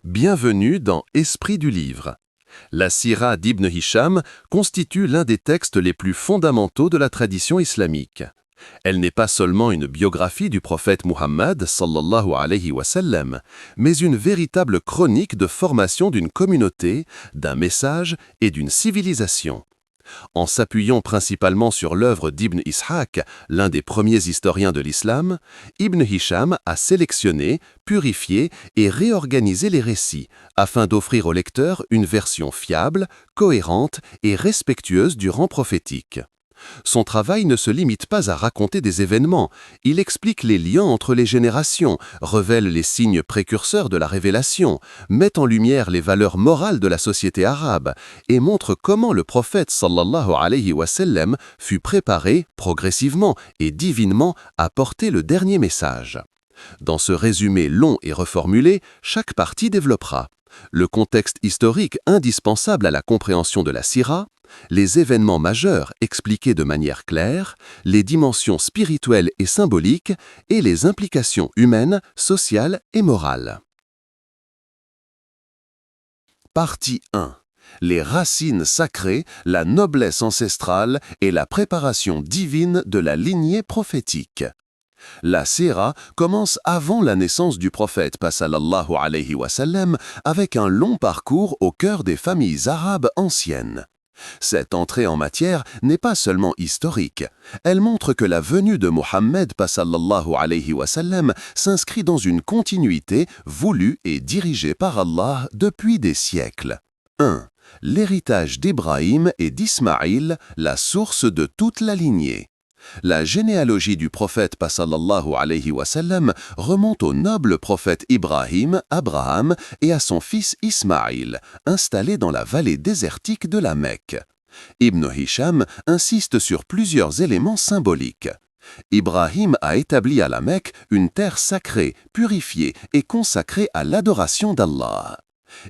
Bienvenue dans Esprit du livre. La Sira d'Ibn Hisham constitue l'un des textes les plus fondamentaux de la tradition islamique. Elle n'est pas seulement une biographie du prophète Muhammad sallallahu alayhi wa sallam, mais une véritable chronique de formation d'une communauté, d'un message et d'une civilisation. En s'appuyant principalement sur l'œuvre d'Ibn Ishaq, l'un des premiers historiens de l'islam, Ibn Hisham a sélectionné, purifié et réorganisé les récits afin d'offrir au lecteur une version fiable, cohérente et respectueuse du rang prophétique. Son travail ne se limite pas à raconter des événements, il explique les liens entre les générations, révèle les signes précurseurs de la révélation, met en lumière les valeurs morales de la société arabe et montre comment le prophète sallallahu alayhi wa sallam fut préparé progressivement et divinement à porter le dernier message. Dans ce résumé long et reformulé, chaque partie développera le contexte historique indispensable à la compréhension de la Sira, les événements majeurs expliqués de manière claire, les dimensions spirituelles et symboliques et les implications humaines, sociales et morales. Partie 1. Les racines sacrées, la noblesse ancestrale et la préparation divine de la lignée prophétique. La Sira commence avant la naissance du prophète sallallahu alayhi wa sallam avec un long parcours au cœur des familles arabes anciennes. Cette entrée en matière n'est pas seulement historique, elle montre que la venue de Mohammed sallallahu alayhi wa sallam s'inscrit dans une continuité voulue et dirigée par Allah depuis des siècles. 1. L'héritage d'Ibrahim et d'Ismaïl, la source de toute la lignée. La généalogie du prophète sallallahu alayhi wa sallam remonte au noble prophète Ibrahim, Abraham, et à son fils Ismaïl, installé dans la vallée désertique de la Mecque. Ibn Hisham insiste sur plusieurs éléments symboliques. Ibrahim a établi à la Mecque une terre sacrée, purifiée et consacrée à l'adoration d'Allah.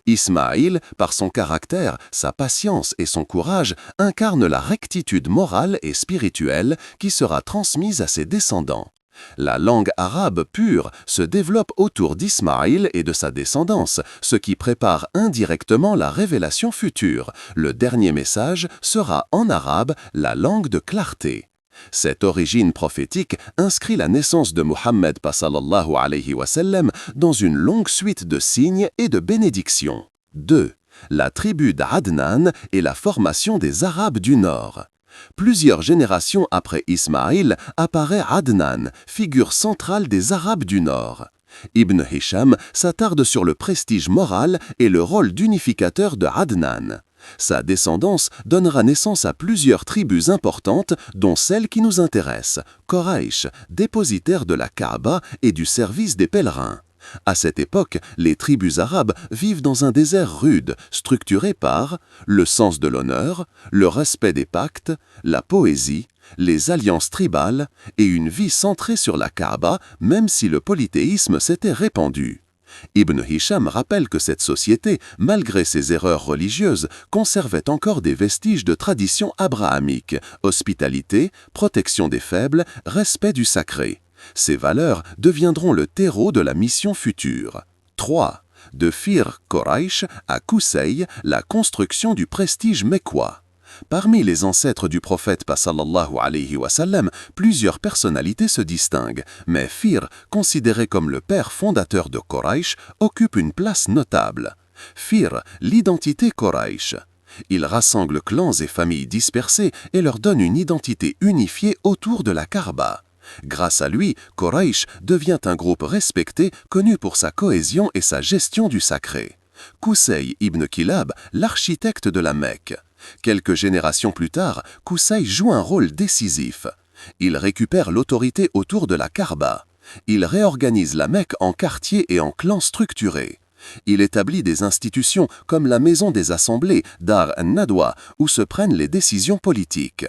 Ismaïl, par son caractère, sa patience et son courage, incarne la rectitude morale et spirituelle qui sera transmise à ses descendants. La langue arabe pure se développe autour d'Ismaïl et de sa descendance, ce qui prépare indirectement la révélation future. Le dernier message sera en arabe la langue de clarté. Cette origine prophétique inscrit la naissance de Muhammad sallallahu alayhi wa sallam dans une longue suite de signes et de bénédictions. 2. La tribu d'Adnan et la formation des Arabes du Nord. Plusieurs générations après Ismaïl apparaît Adnan, figure centrale des Arabes du Nord. Ibn Hisham s'attarde sur le prestige moral et le rôle d'unificateur de Adnan. Sa descendance donnera naissance à plusieurs tribus importantes, dont celle qui nous intéresse, Quraysh, dépositaire de la Kaaba et du service des pèlerins. À cette époque, les tribus arabes vivent dans un désert rude, structuré par le sens de l'honneur, le respect des pactes, la poésie, les alliances tribales et une vie centrée sur la Kaaba, même si le polythéisme s'était répandu. Ibn Hisham rappelle que cette société, malgré ses erreurs religieuses, conservait encore des vestiges de tradition abrahamique, hospitalité, protection des faibles, respect du sacré. Ces valeurs deviendront le terreau de la mission future. 3. De Fir Quraysh à Qusay, la construction du prestige mecquois. Parmi les ancêtres du prophète sallallahu alayhi wa sallam, plusieurs personnalités se distinguent, mais Fir, considéré comme le père fondateur de Quraysh, occupe une place notable. Fir, l'identité Quraysh. Il rassemble clans et familles dispersées et leur donne une identité unifiée autour de la Kaaba. Grâce à lui, Quraysh devient un groupe respecté, connu pour sa cohésion et sa gestion du sacré. Qusay ibn Kilab, l'architecte de la Mecque. Quelques générations plus tard, Qusay joue un rôle décisif. Il récupère l'autorité autour de la Kaaba. Il réorganise la Mecque en quartiers et en clans structurés. Il établit des institutions comme la maison des assemblées, Dar an-Nadwa, où se prennent les décisions politiques.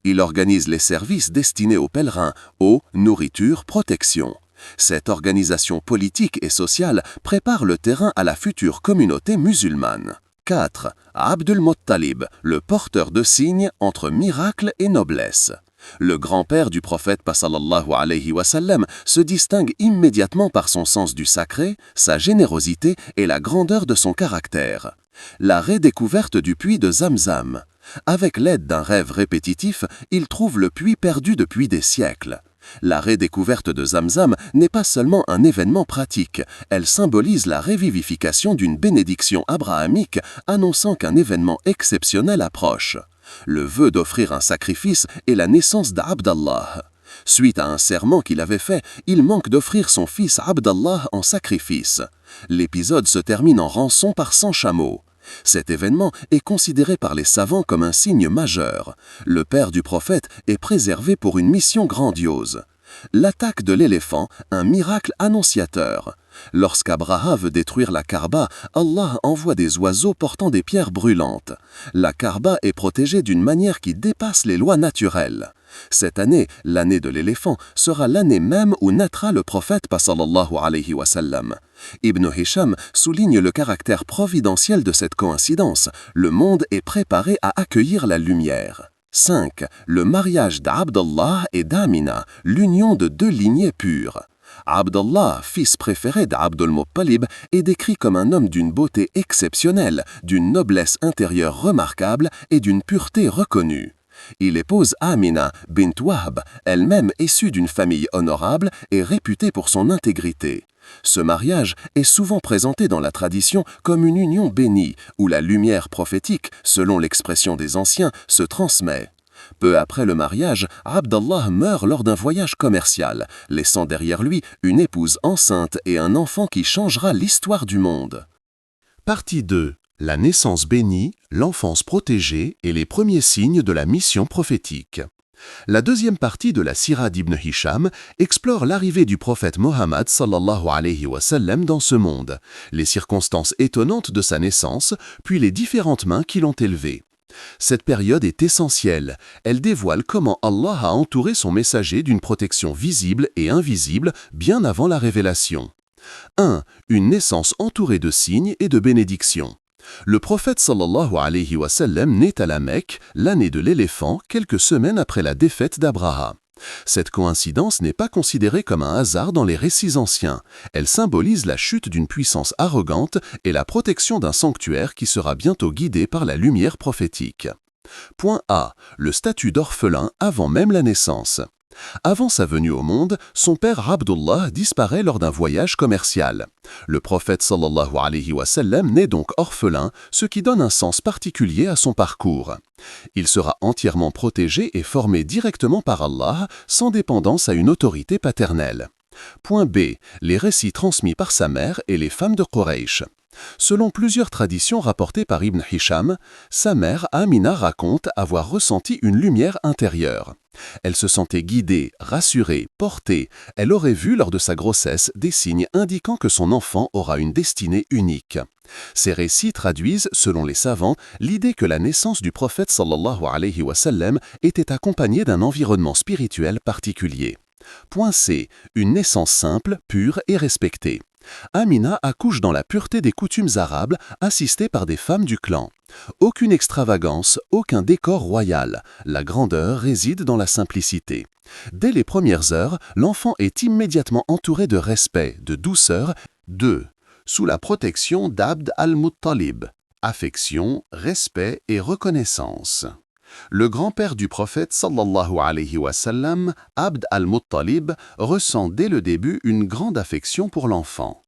Il organise les services destinés aux pèlerins, eau, nourriture, protection. Cette organisation politique et sociale prépare le terrain à la future communauté musulmane. 4. Abdul Muttalib, le porteur de signes entre miracle et noblesse. Le grand-père du prophète sallallahu alayhi wa sallam se distingue immédiatement par son sens du sacré, sa générosité et la grandeur de son caractère. La redécouverte du puits de Zamzam. Avec l'aide d'un rêve répétitif, il trouve le puits perdu depuis des siècles. La redécouverte de Zamzam n'est pas seulement un événement pratique, elle symbolise la revivification d'une bénédiction abrahamique annonçant qu'un événement exceptionnel approche. Le vœu d'offrir un sacrifice est la naissance d'Abdallah. Suite à un serment qu'il avait fait, il manque d'offrir son fils Abdallah en sacrifice. L'épisode se termine en rançon par 100 chameaux. Cet événement est considéré par les savants comme un signe majeur. Le père du prophète est préservé pour une mission grandiose. L'attaque de l'éléphant, un miracle annonciateur. Lorsqu'Abraha veut détruire la Kaaba, Allah envoie des oiseaux portant des pierres brûlantes. La Kaaba est protégée d'une manière qui dépasse les lois naturelles. Cette année, l'année de l'éléphant, sera l'année même où naîtra le prophète sallallahu alayhi wa sallam. Ibn Hisham souligne le caractère providentiel de cette coïncidence. Le monde est préparé à accueillir la lumière. 5. Le mariage d'Abdallah et d'Amina, l'union de deux lignées pures. Abdallah, fils préféré d'Abdul Muttalib, est décrit comme un homme d'une beauté exceptionnelle, d'une noblesse intérieure remarquable et d'une pureté reconnue. Il épouse Amina bint Wahb, elle-même issue d'une famille honorable et réputée pour son intégrité. Ce mariage est souvent présenté dans la tradition comme une union bénie, où la lumière prophétique, selon l'expression des anciens, se transmet. Peu après le mariage, Abdallah meurt lors d'un voyage commercial, laissant derrière lui une épouse enceinte et un enfant qui changera l'histoire du monde. Partie 2. La naissance bénie, l'enfance protégée et les premiers signes de la mission prophétique. La deuxième partie de la Sira d'Ibn Hisham explore l'arrivée du prophète Mohammed sallallahu alayhi wa sallam dans ce monde, les circonstances étonnantes de sa naissance, puis les différentes mains qui l'ont élevé. Cette période est essentielle, elle dévoile comment Allah a entouré son messager d'une protection visible et invisible bien avant la révélation. 1. Une naissance entourée de signes et de bénédictions. Le prophète sallallahu alayhi wa sallam naît à la Mecque, l'année de l'éléphant, quelques semaines après la défaite d'Abraha. Cette coïncidence n'est pas considérée comme un hasard dans les récits anciens. Elle symbolise la chute d'une puissance arrogante et la protection d'un sanctuaire qui sera bientôt guidé par la lumière prophétique. Point A. Le statut d'orphelin avant même la naissance. Avant sa venue au monde, son père Abdullah disparaît lors d'un voyage commercial. Le prophète sallallahu alayhi wa sallam naît donc orphelin, ce qui donne un sens particulier à son parcours. Il sera entièrement protégé et formé directement par Allah, sans dépendance à une autorité paternelle. Point B. Les récits transmis par sa mère et les femmes de Quraysh. Selon plusieurs traditions rapportées par Ibn Hisham, sa mère Amina raconte avoir ressenti une lumière intérieure. Elle se sentait guidée, rassurée, portée. Elle aurait vu lors de sa grossesse des signes indiquant que son enfant aura une destinée unique. Ces récits traduisent, selon les savants, l'idée que la naissance du prophète sallallahu alayhi wa sallam était accompagnée d'un environnement spirituel particulier. Point C. Une naissance simple, pure et respectée. Amina accouche dans la pureté des coutumes arabes, assistée par des femmes du clan. Aucune extravagance, aucun décor royal. La grandeur réside dans la simplicité. Dès les premières heures, l'enfant est immédiatement entouré de respect, de douceur. 2. Sous la protection d'Abd al-Muttalib. Affection, respect et reconnaissance. Le grand-père du prophète sallallahu alayhi wa sallam, Abd al-Muttalib, ressent dès le début une grande affection pour l'enfant.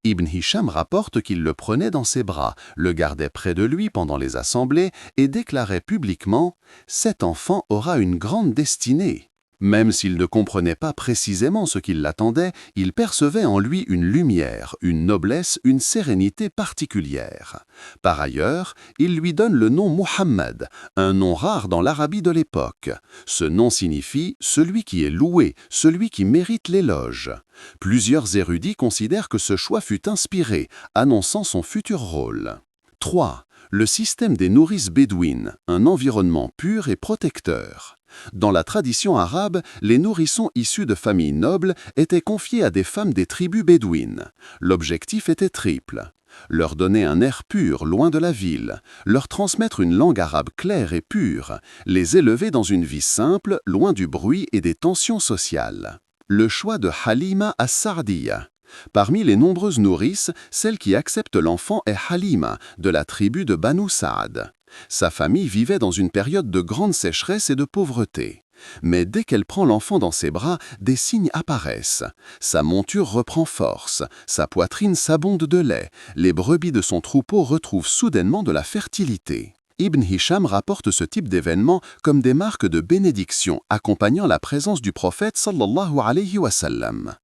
Ibn Hisham rapporte qu'il le prenait dans ses bras, le gardait près de lui pendant les assemblées et déclarait publiquement « Cet enfant aura une grande destinée ». Même s'il ne comprenait pas précisément ce qui l'attendait, il percevait en lui une lumière, une noblesse, une sérénité particulière. Par ailleurs, il lui donne le nom Muhammad, un nom rare dans l'Arabie de l'époque. Ce nom signifie « celui qui est loué, celui qui mérite l'éloge ». Plusieurs érudits considèrent que ce choix fut inspiré, annonçant son futur rôle. 3. Le système des nourrices bédouines, un environnement pur et protecteur. Dans la tradition arabe, les nourrissons issus de familles nobles étaient confiés à des femmes des tribus bédouines. L'objectif était triple. leur donner un air pur loin de la ville, leur transmettre une langue arabe claire et pure, les élever dans une vie simple, loin du bruit et des tensions sociales. Le choix de Halima as-Sa'diya. Parmi les nombreuses nourrices, celle qui accepte l'enfant est Halima, de la tribu de Banu Saad. Sa famille vivait dans une période de grande sécheresse et de pauvreté. Mais dès qu'elle prend l'enfant dans ses bras, des signes apparaissent. Sa monture reprend force, sa poitrine s'abonde de lait, les brebis de son troupeau retrouvent soudainement de la fertilité. Ibn Hisham rapporte ce type d'événements comme des marques de bénédiction accompagnant la présence du prophète sallallahu alayhi wa sallam.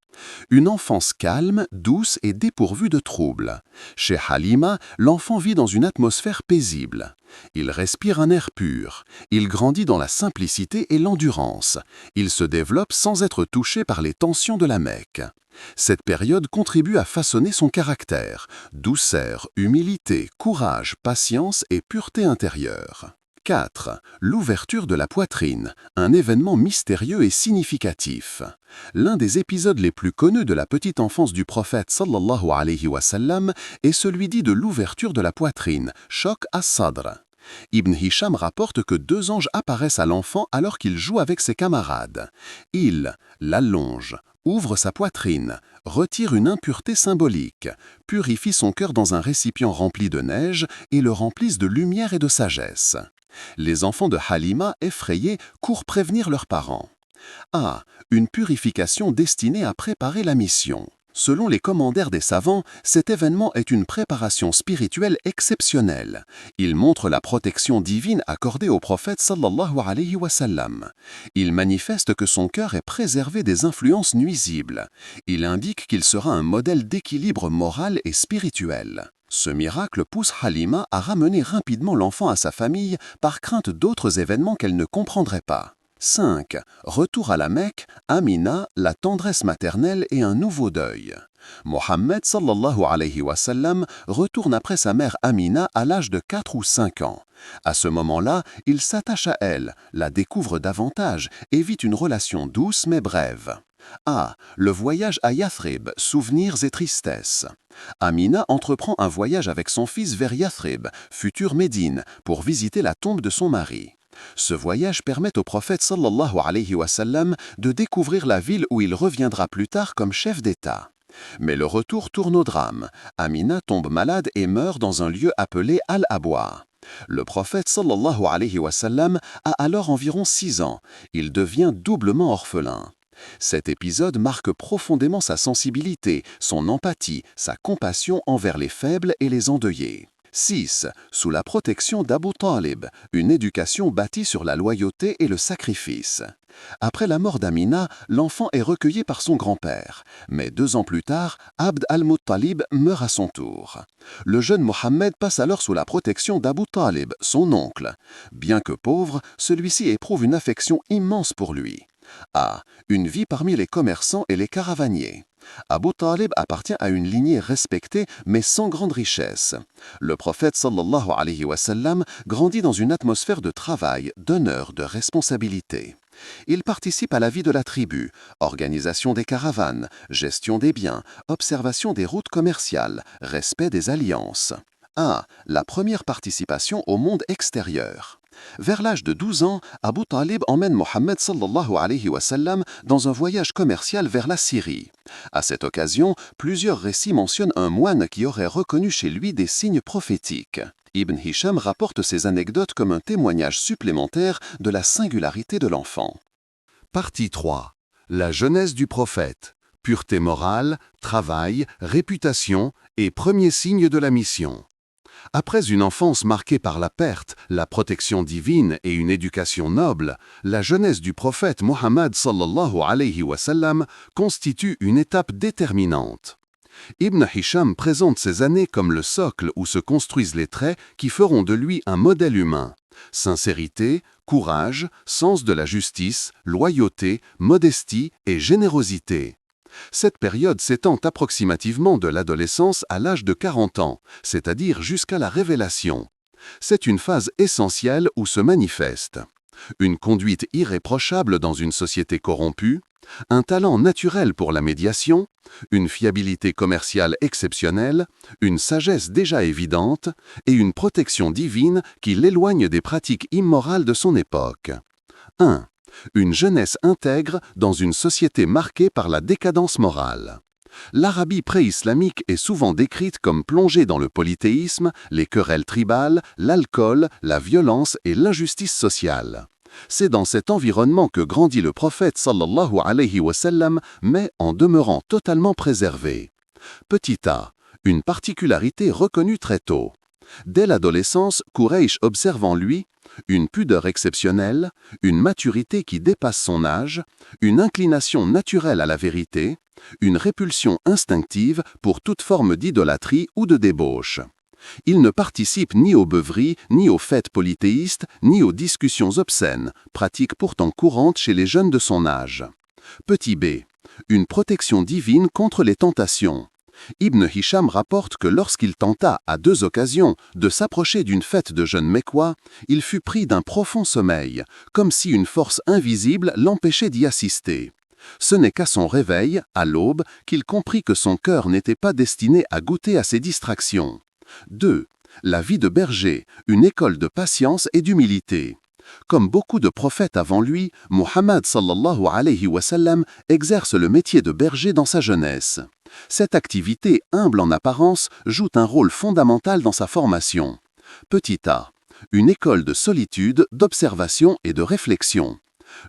Une enfance calme, douce et dépourvue de troubles. Chez Halima, l'enfant vit dans une atmosphère paisible. Il respire un air pur. Il grandit dans la simplicité et l'endurance. Il se développe sans être touché par les tensions de la Mecque. Cette période contribue à façonner son caractère. Douceur, humilité, courage, patience et pureté intérieure. 4. L'ouverture de la poitrine, un événement mystérieux et significatif. L'un des épisodes les plus connus de la petite enfance du prophète sallallahu alayhi wa sallam est celui dit de l'ouverture de la poitrine, choc as-sadr. Ibn Hisham rapporte que 2 anges apparaissent à l'enfant alors qu'il joue avec ses camarades. Ils l'allongent, ouvre sa poitrine, retire une impureté symbolique, purifie son cœur dans un récipient rempli de neige et le remplissent de lumière et de sagesse. Les enfants de Halima, effrayés, courent prévenir leurs parents. A. Une purification destinée à préparer la mission. Selon les commentaires des savants, cet événement est une préparation spirituelle exceptionnelle. Il montre la protection divine accordée au prophète sallallahu alayhi wa sallam. Il manifeste que son cœur est préservé des influences nuisibles. Il indique qu'il sera un modèle d'équilibre moral et spirituel. Ce miracle pousse Halima à ramener rapidement l'enfant à sa famille par crainte d'autres événements qu'elle ne comprendrait pas. 5. Retour à la Mecque, Amina, la tendresse maternelle et un nouveau deuil. Mohammed sallallahu alayhi wa sallam retourne après sa mère Amina à l'âge de 4 ou 5 ans. À ce moment-là, il s'attache à elle, la découvre davantage et vit une relation douce mais brève. A. Le voyage à Yathrib, souvenirs et tristesse. Amina entreprend un voyage avec son fils vers Yathrib, future Médine, pour visiter la tombe de son mari. Ce voyage permet au prophète sallallahu alayhi wa sallam de découvrir la ville où il reviendra plus tard comme chef d'État. Mais le retour tourne au drame. Amina tombe malade et meurt dans un lieu appelé Al-Abwa. Le prophète sallallahu alayhi wa sallam a alors environ 6 ans. Il devient doublement orphelin. Cet épisode marque profondément sa sensibilité, son empathie, sa compassion envers les faibles et les endeuillés. 6. Sous la protection d'Abu Talib, une éducation bâtie sur la loyauté et le sacrifice. Après la mort d'Amina, l'enfant est recueilli par son grand-père. Mais 2 ans plus tard, Abd al-Muttalib meurt à son tour. Le jeune Mohammed passe alors sous la protection d'Abu Talib, son oncle. Bien que pauvre, celui-ci éprouve une affection immense pour lui. A. Une vie parmi les commerçants et les caravaniers. Abu Talib appartient à une lignée respectée mais sans grande richesse. Le prophète sallallahu alayhi wa sallam grandit dans une atmosphère de travail, d'honneur, de responsabilité. Il participe à la vie de la tribu, organisation des caravanes, gestion des biens, observation des routes commerciales, respect des alliances. A. La première participation au monde extérieur. Vers l'âge de 12 ans, Abu Talib emmène Mohammed sallallahu alayhi wa sallam dans un voyage commercial vers la Syrie. À cette occasion, plusieurs récits mentionnent un moine qui aurait reconnu chez lui des signes prophétiques. Ibn Hisham rapporte ces anecdotes comme un témoignage supplémentaire de la singularité de l'enfant. Partie 3. La jeunesse du prophète. Pureté morale, travail, réputation et premiers signes de la mission. Après une enfance marquée par la perte, la protection divine et une éducation noble, la jeunesse du prophète Mohammed sallallahu alayhi wa sallam constitue une étape déterminante. Ibn Hisham présente ces années comme le socle où se construisent les traits qui feront de lui un modèle humain. Sincérité, courage, sens de la justice, loyauté, modestie et générosité. Cette période s'étend approximativement de l'adolescence à l'âge de 40 ans, c'est-à-dire jusqu'à la révélation. C'est une phase essentielle où se manifeste une conduite irréprochable dans une société corrompue, Un talent naturel pour la médiation, une fiabilité commerciale exceptionnelle, une sagesse déjà évidente et une protection divine qui l'éloigne des pratiques immorales de son époque. 1. Une jeunesse intègre dans une société marquée par la décadence morale. L'Arabie pré-islamique est souvent décrite comme plongée dans le polythéisme, les querelles tribales, l'alcool, la violence et l'injustice sociale. C'est dans cet environnement que grandit le prophète sallallahu alayhi wa sallam, mais en demeurant totalement préservé. Petit a, une particularité reconnue très tôt. Dès l'adolescence, Quraysh observe en lui une pudeur exceptionnelle, une maturité qui dépasse son âge, une inclination naturelle à la vérité, une répulsion instinctive pour toute forme d'idolâtrie ou de débauche. Il ne participe ni aux beuveries, ni aux fêtes polythéistes, ni aux discussions obscènes, pratique pourtant courante chez les jeunes de son âge. Petit b. Une protection divine contre les tentations. Ibn Hisham rapporte que lorsqu'il tenta, à 2 occasions, de s'approcher d'une fête de jeunes Mécois, il fut pris d'un profond sommeil, comme si une force invisible l'empêchait d'y assister. Ce n'est qu'à son réveil, à l'aube, qu'il comprit que son cœur n'était pas destiné à goûter à ces distractions. 2. La vie de berger, une école de patience et d'humilité. Comme beaucoup de prophètes avant lui, Muhammad sallallahu alayhi wa sallam exerce le métier de berger dans sa jeunesse. Cette activité, humble en apparence, joue un rôle fondamental dans sa formation. Petit a. Une école de solitude, d'observation et de réflexion.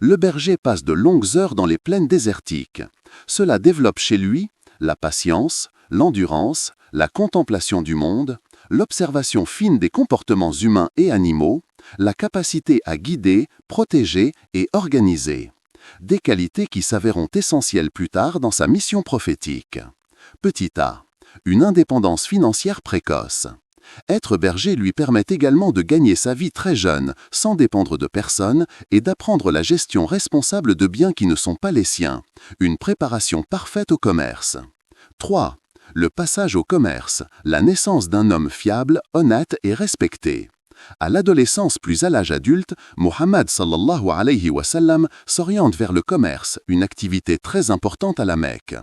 Le berger passe de longues heures dans les plaines désertiques. Cela développe chez lui la patience, l'endurance, la contemplation du monde, l'observation fine des comportements humains et animaux, la capacité à guider, protéger et organiser. Des qualités qui s'avéreront essentielles plus tard dans sa mission prophétique. Petit a. Une indépendance financière précoce. Être berger lui permet également de gagner sa vie très jeune, sans dépendre de personne, et d'apprendre la gestion responsable de biens qui ne sont pas les siens. Une préparation parfaite au commerce. 3. Le passage au commerce, la naissance d'un homme fiable, honnête et respecté. À l'adolescence plus à l'âge adulte, Muhammad sallallahu alayhi wa sallam s'oriente vers le commerce, une activité très importante à la Mecque.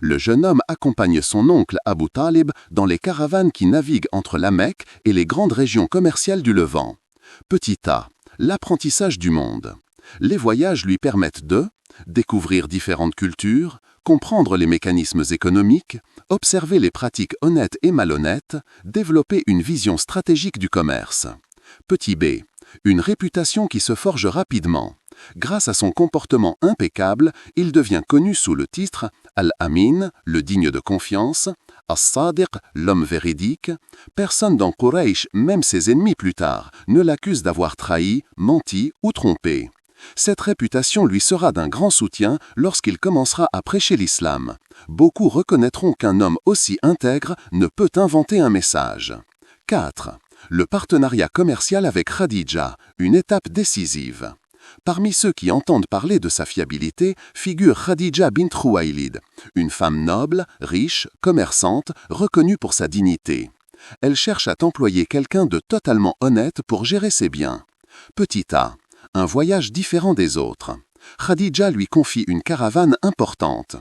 Le jeune homme accompagne son oncle Abu Talib dans les caravanes qui naviguent entre la Mecque et les grandes régions commerciales du Levant. Petit a. L'apprentissage du monde. Les voyages lui permettent de découvrir différentes cultures, comprendre les mécanismes économiques, observer les pratiques honnêtes et malhonnêtes, développer une vision stratégique du commerce. Petit b. Une réputation qui se forge rapidement. Grâce à son comportement impeccable, il devient connu sous le titre Al-Amin, le digne de confiance, As-Sadiq, l'homme véridique. Personne dans Quraysh, même ses ennemis plus tard, ne l'accuse d'avoir trahi, menti ou trompé. Cette réputation lui sera d'un grand soutien lorsqu'il commencera à prêcher l'islam. Beaucoup reconnaîtront qu'un homme aussi intègre ne peut inventer un message. 4. Le partenariat commercial avec Khadija, une étape décisive. Parmi ceux qui entendent parler de sa fiabilité figure Khadija bint Khuwaylid, une femme noble, riche, commerçante, reconnue pour sa dignité. Elle cherche à employer quelqu'un de totalement honnête pour gérer ses biens. Petit a. Un voyage différent des autres. Khadija lui confie une caravane importante.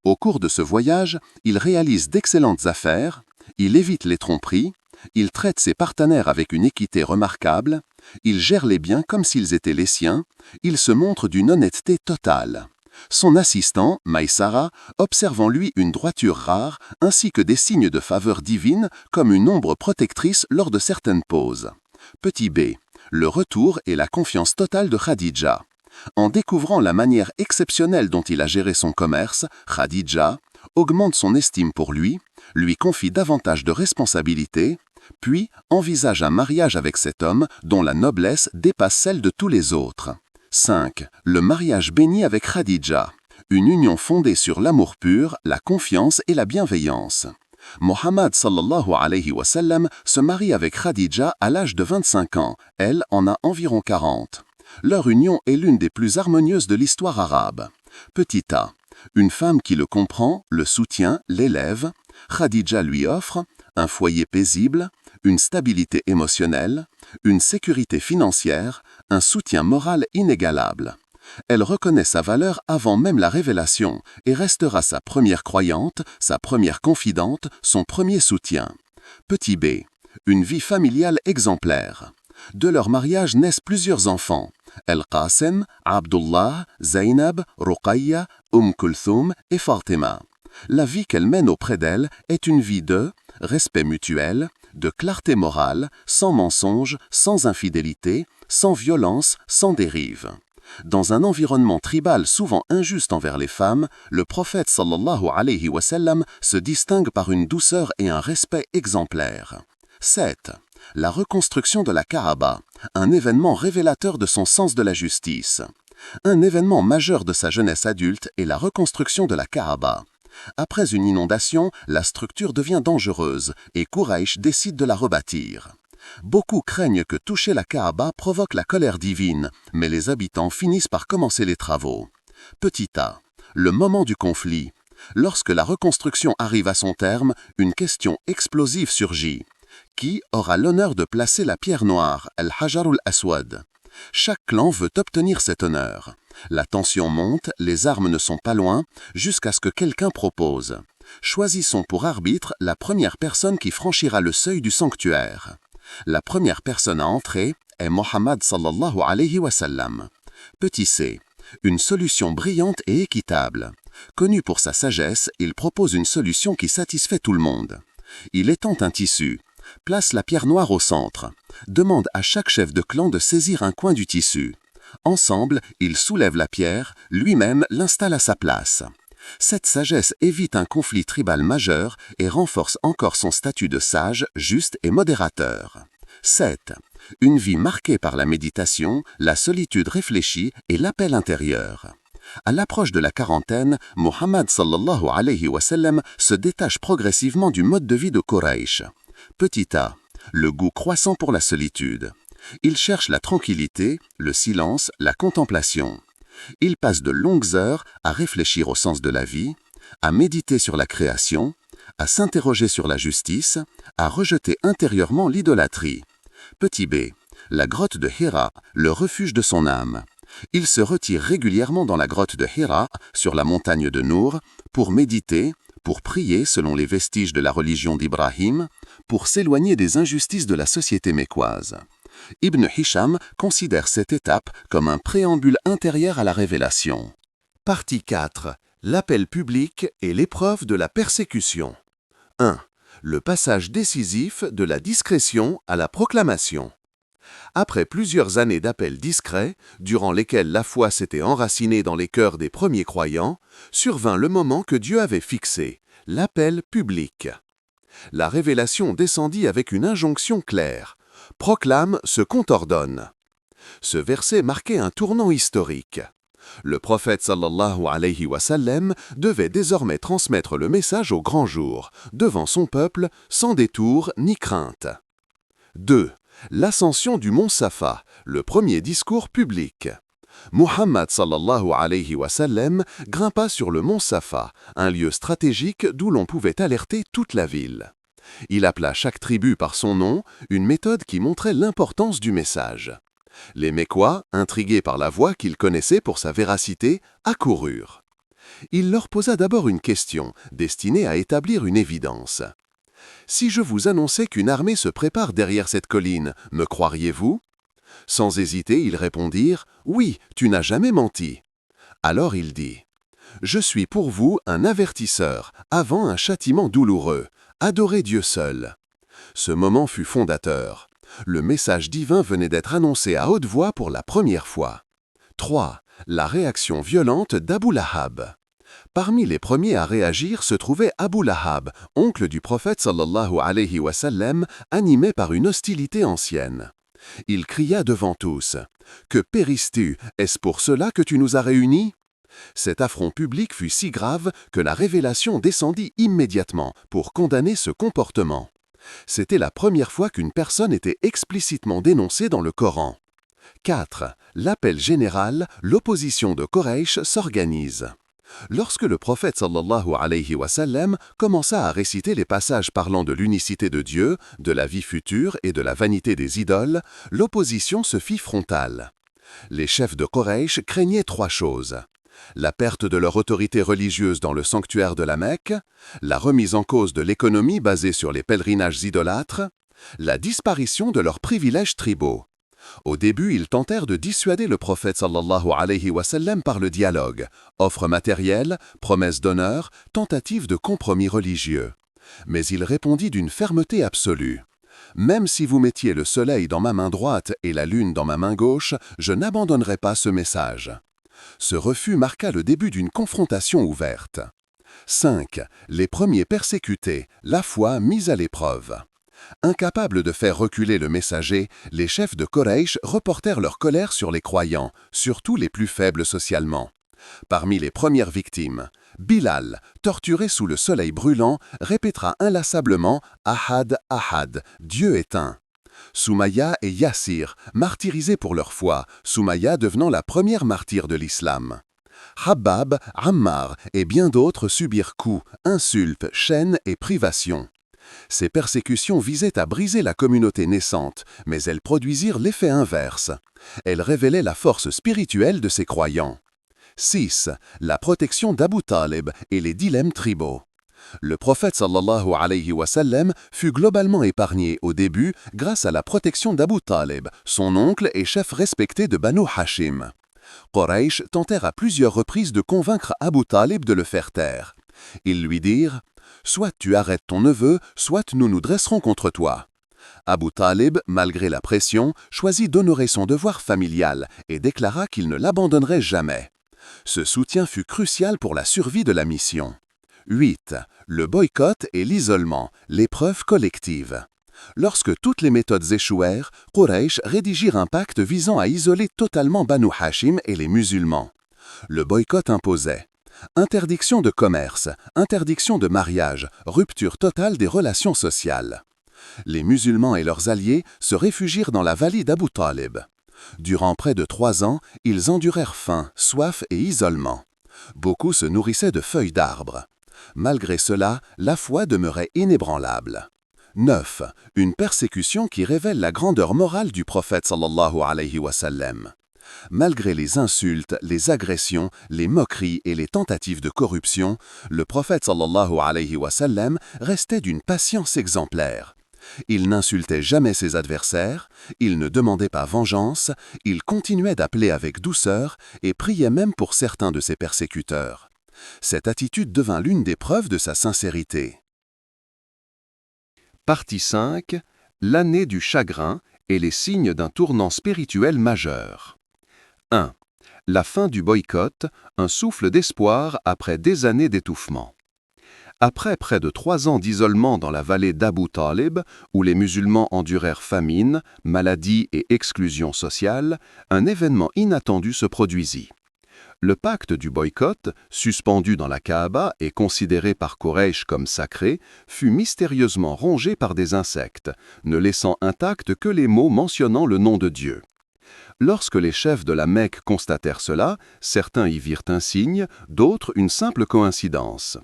Au cours de ce voyage, il réalise d'excellentes affaires, il évite les tromperies, il traite ses partenaires avec une équité remarquable, il gère les biens comme s'ils étaient les siens, il se montre d'une honnêteté totale. Son assistant, Maïsara, observe en lui une droiture rare ainsi que des signes de faveur divine comme une ombre protectrice lors de certaines pauses. Petit b. Le retour et la confiance totale de Khadija. En découvrant la manière exceptionnelle dont il a géré son commerce, Khadija augmente son estime pour lui confie davantage de responsabilités, puis envisage un mariage avec cet homme dont la noblesse dépasse celle de tous les autres. 5. Le mariage béni avec Khadija. Une union fondée sur l'amour pur, la confiance et la bienveillance. Muhammad sallallahu alayhi wa sallam se marie avec Khadija à l'âge de 25 ans, elle en a environ 40. Leur union est l'une des plus harmonieuses de l'histoire arabe. Petit a. Une femme qui le comprend, le soutient, l'élève. Khadija lui offre un foyer paisible, une stabilité émotionnelle, une sécurité financière, un soutien moral inégalable. Elle reconnaît sa valeur avant même la révélation et restera sa première croyante, sa première confidente, son premier soutien. Petit b. Une vie familiale exemplaire. De leur mariage naissent plusieurs enfants. El-Qasim, Abdullah, Zainab, Ruqayya, Kulthum et Fatima. La vie qu'elle mène auprès d'elle est une vie de respect mutuel, de clarté morale, sans mensonge, sans infidélité, sans violence, sans dérive. Dans un environnement tribal souvent injuste envers les femmes, le prophète sallallahu alayhi wa sallam se distingue par une douceur et un respect exemplaires. 7. La reconstruction de la Kaaba, un événement révélateur de son sens de la justice. Un événement majeur de sa jeunesse adulte est la reconstruction de la Kaaba. Après une inondation, la structure devient dangereuse et Quraysh décide de la rebâtir. Beaucoup craignent que toucher la Kaaba provoque la colère divine, mais les habitants finissent par commencer les travaux. Petit a. Le moment du conflit. Lorsque la reconstruction arrive à son terme, une question explosive surgit. Qui aura l'honneur de placer la pierre noire, Al-Hajarul Aswad? Chaque clan veut obtenir cet honneur. La tension monte, les armes ne sont pas loin, jusqu'à ce que quelqu'un propose. Choisissons pour arbitre la première personne qui franchira le seuil du sanctuaire. La première personne à entrer est Mohammed sallallahu alayhi wa sallam. Petit c. Une solution brillante et équitable. Connu pour sa sagesse, il propose une solution qui satisfait tout le monde. Il étend un tissu, place la pierre noire au centre, demande à chaque chef de clan de saisir un coin du tissu. Ensemble, il soulève la pierre, lui-même l'installe à sa place. Cette sagesse évite un conflit tribal majeur et renforce encore son statut de sage, juste et modérateur. 7. Une vie marquée par la méditation, la solitude réfléchie et l'appel intérieur. À l'approche de la quarantaine, Mohammed sallallahu alayhi wa sallam se détache progressivement du mode de vie de Quraysh. Petit a. Le goût croissant pour la solitude. Il cherche la tranquillité, le silence, la contemplation. Il passe de longues heures à réfléchir au sens de la vie, à méditer sur la création, à s'interroger sur la justice, à rejeter intérieurement l'idolâtrie. Petit b. La grotte de Hira, le refuge de son âme. Il se retire régulièrement dans la grotte de Hira, sur la montagne de Nour, pour méditer, pour prier selon les vestiges de la religion d'Ibrahim, pour s'éloigner des injustices de la société mécoise. Ibn Hisham considère cette étape comme un préambule intérieur à la révélation. Partie 4. L'appel public et l'épreuve de la persécution. 1. Le passage décisif de la discrétion à la proclamation. Après plusieurs années d'appels discrets, durant lesquels la foi s'était enracinée dans les cœurs des premiers croyants, survint le moment que Dieu avait fixé, l'appel public. La révélation descendit avec une injonction claire. Proclame ce qu'on t'ordonne. Ce verset marquait un tournant historique. Le prophète sallallahu alayhi wa sallam devait désormais transmettre le message au grand jour, devant son peuple, sans détour ni crainte. 2. L'ascension du mont Safa, le premier discours public. Muhammad sallallahu alayhi wa sallam grimpa sur le mont Safa, un lieu stratégique d'où l'on pouvait alerter toute la ville. Il appela chaque tribu par son nom, une méthode qui montrait l'importance du message. Les Mécois, intrigués par la voix qu'ils connaissaient pour sa véracité, accoururent. Il leur posa d'abord une question, destinée à établir une évidence. « Si je vous annonçais qu'une armée se prépare derrière cette colline, me croiriez-vous » Sans hésiter, ils répondirent « Oui, tu n'as jamais menti. » Alors il dit « Je suis pour vous un avertisseur, avant un châtiment douloureux. Adorez Dieu seul. » Ce moment fut fondateur. Le message divin venait d'être annoncé à haute voix pour la première fois. 3. La réaction violente d'Abu Lahab. Parmi les premiers à réagir se trouvait Abu Lahab, oncle du prophète sallallahu alayhi wa sallam, animé par une hostilité ancienne. Il cria devant tous « Que périsses-tu? Est-ce pour cela que tu nous as réunis ?» Cet affront public fut si grave que la révélation descendit immédiatement pour condamner ce comportement. C'était la première fois qu'une personne était explicitement dénoncée dans le Coran. 4. L'appel général, l'opposition de Quraysh s'organise. Lorsque le prophète sallallahu alayhi wa sallam commença à réciter les passages parlant de l'unicité de Dieu, de la vie future et de la vanité des idoles, l'opposition se fit frontale. Les chefs de Quraysh craignaient trois choses: la perte de leur autorité religieuse dans le sanctuaire de la Mecque, la remise en cause de l'économie basée sur les pèlerinages idolâtres, la disparition de leurs privilèges tribaux. Au début, ils tentèrent de dissuader le prophète sallallahu alayhi wa sallam par le dialogue, offres matérielles, promesses d'honneur, tentatives de compromis religieux. Mais il répondit d'une fermeté absolue: « Même si vous mettiez le soleil dans ma main droite et la lune dans ma main gauche, je n'abandonnerai pas ce message. » Ce refus marqua le début d'une confrontation ouverte. 5. Les premiers persécutés, la foi mise à l'épreuve. Incapables de faire reculer le messager, les chefs de Quraysh reportèrent leur colère sur les croyants, surtout les plus faibles socialement. Parmi les premières victimes, Bilal, torturé sous le soleil brûlant, répétera inlassablement « Ahad, Ahad, Dieu est un ». Soumaïa et Yassir, martyrisés pour leur foi, Soumaïa devenant la première martyre de l'islam. Habbab, Ammar et bien d'autres subirent coups, insultes, chaînes et privations. Ces persécutions visaient à briser la communauté naissante, mais elles produisirent l'effet inverse. Elles révélaient la force spirituelle de ces croyants. 6. La protection d'Abu Talib et les dilemmes tribaux. Le prophète sallallahu alayhi wa sallam fut globalement épargné au début grâce à la protection d'Abu Talib, son oncle et chef respecté de Banu Hashim. Quraysh tentèrent à plusieurs reprises de convaincre Abu Talib de le faire taire. Ils lui dirent: « Soit tu arrêtes ton neveu, soit nous nous dresserons contre toi. » Abu Talib, malgré la pression, choisit d'honorer son devoir familial et déclara qu'il ne l'abandonnerait jamais. Ce soutien fut crucial pour la survie de la mission. 8. Le boycott et l'isolement, l'épreuve collective. Lorsque toutes les méthodes échouèrent, Quraysh rédigirent un pacte visant à isoler totalement Banu Hashim et les musulmans. Le boycott imposait interdiction de commerce, interdiction de mariage, rupture totale des relations sociales. Les musulmans et leurs alliés se réfugièrent dans la vallée d'Abu Talib. Durant près de 3 ans, ils endurèrent faim, soif et isolement. Beaucoup se nourrissaient de feuilles d'arbres. Malgré cela, la foi demeurait inébranlable. 9. Une persécution qui révèle la grandeur morale du prophète sallallahu alayhi wa sallam. Malgré les insultes, les agressions, les moqueries et les tentatives de corruption, le prophète sallallahu alayhi wa sallam restait d'une patience exemplaire. Il n'insultait jamais ses adversaires, il ne demandait pas vengeance, il continuait d'appeler avec douceur et priait même pour certains de ses persécuteurs. Cette attitude devint l'une des preuves de sa sincérité. Partie 5. L'année du chagrin et les signes d'un tournant spirituel majeur. 1. La fin du boycott, un souffle d'espoir après des années d'étouffement. Après près de 3 ans d'isolement dans la vallée d'Abu Talib, où les musulmans endurèrent famine, maladie et exclusion sociale, un événement inattendu se produisit. Le pacte du boycott, suspendu dans la Kaaba et considéré par Quraysh comme sacré, fut mystérieusement rongé par des insectes, ne laissant intacts que les mots mentionnant le nom de Dieu. Lorsque les chefs de la Mecque constatèrent cela, certains y virent un signe, d'autres une simple coïncidence.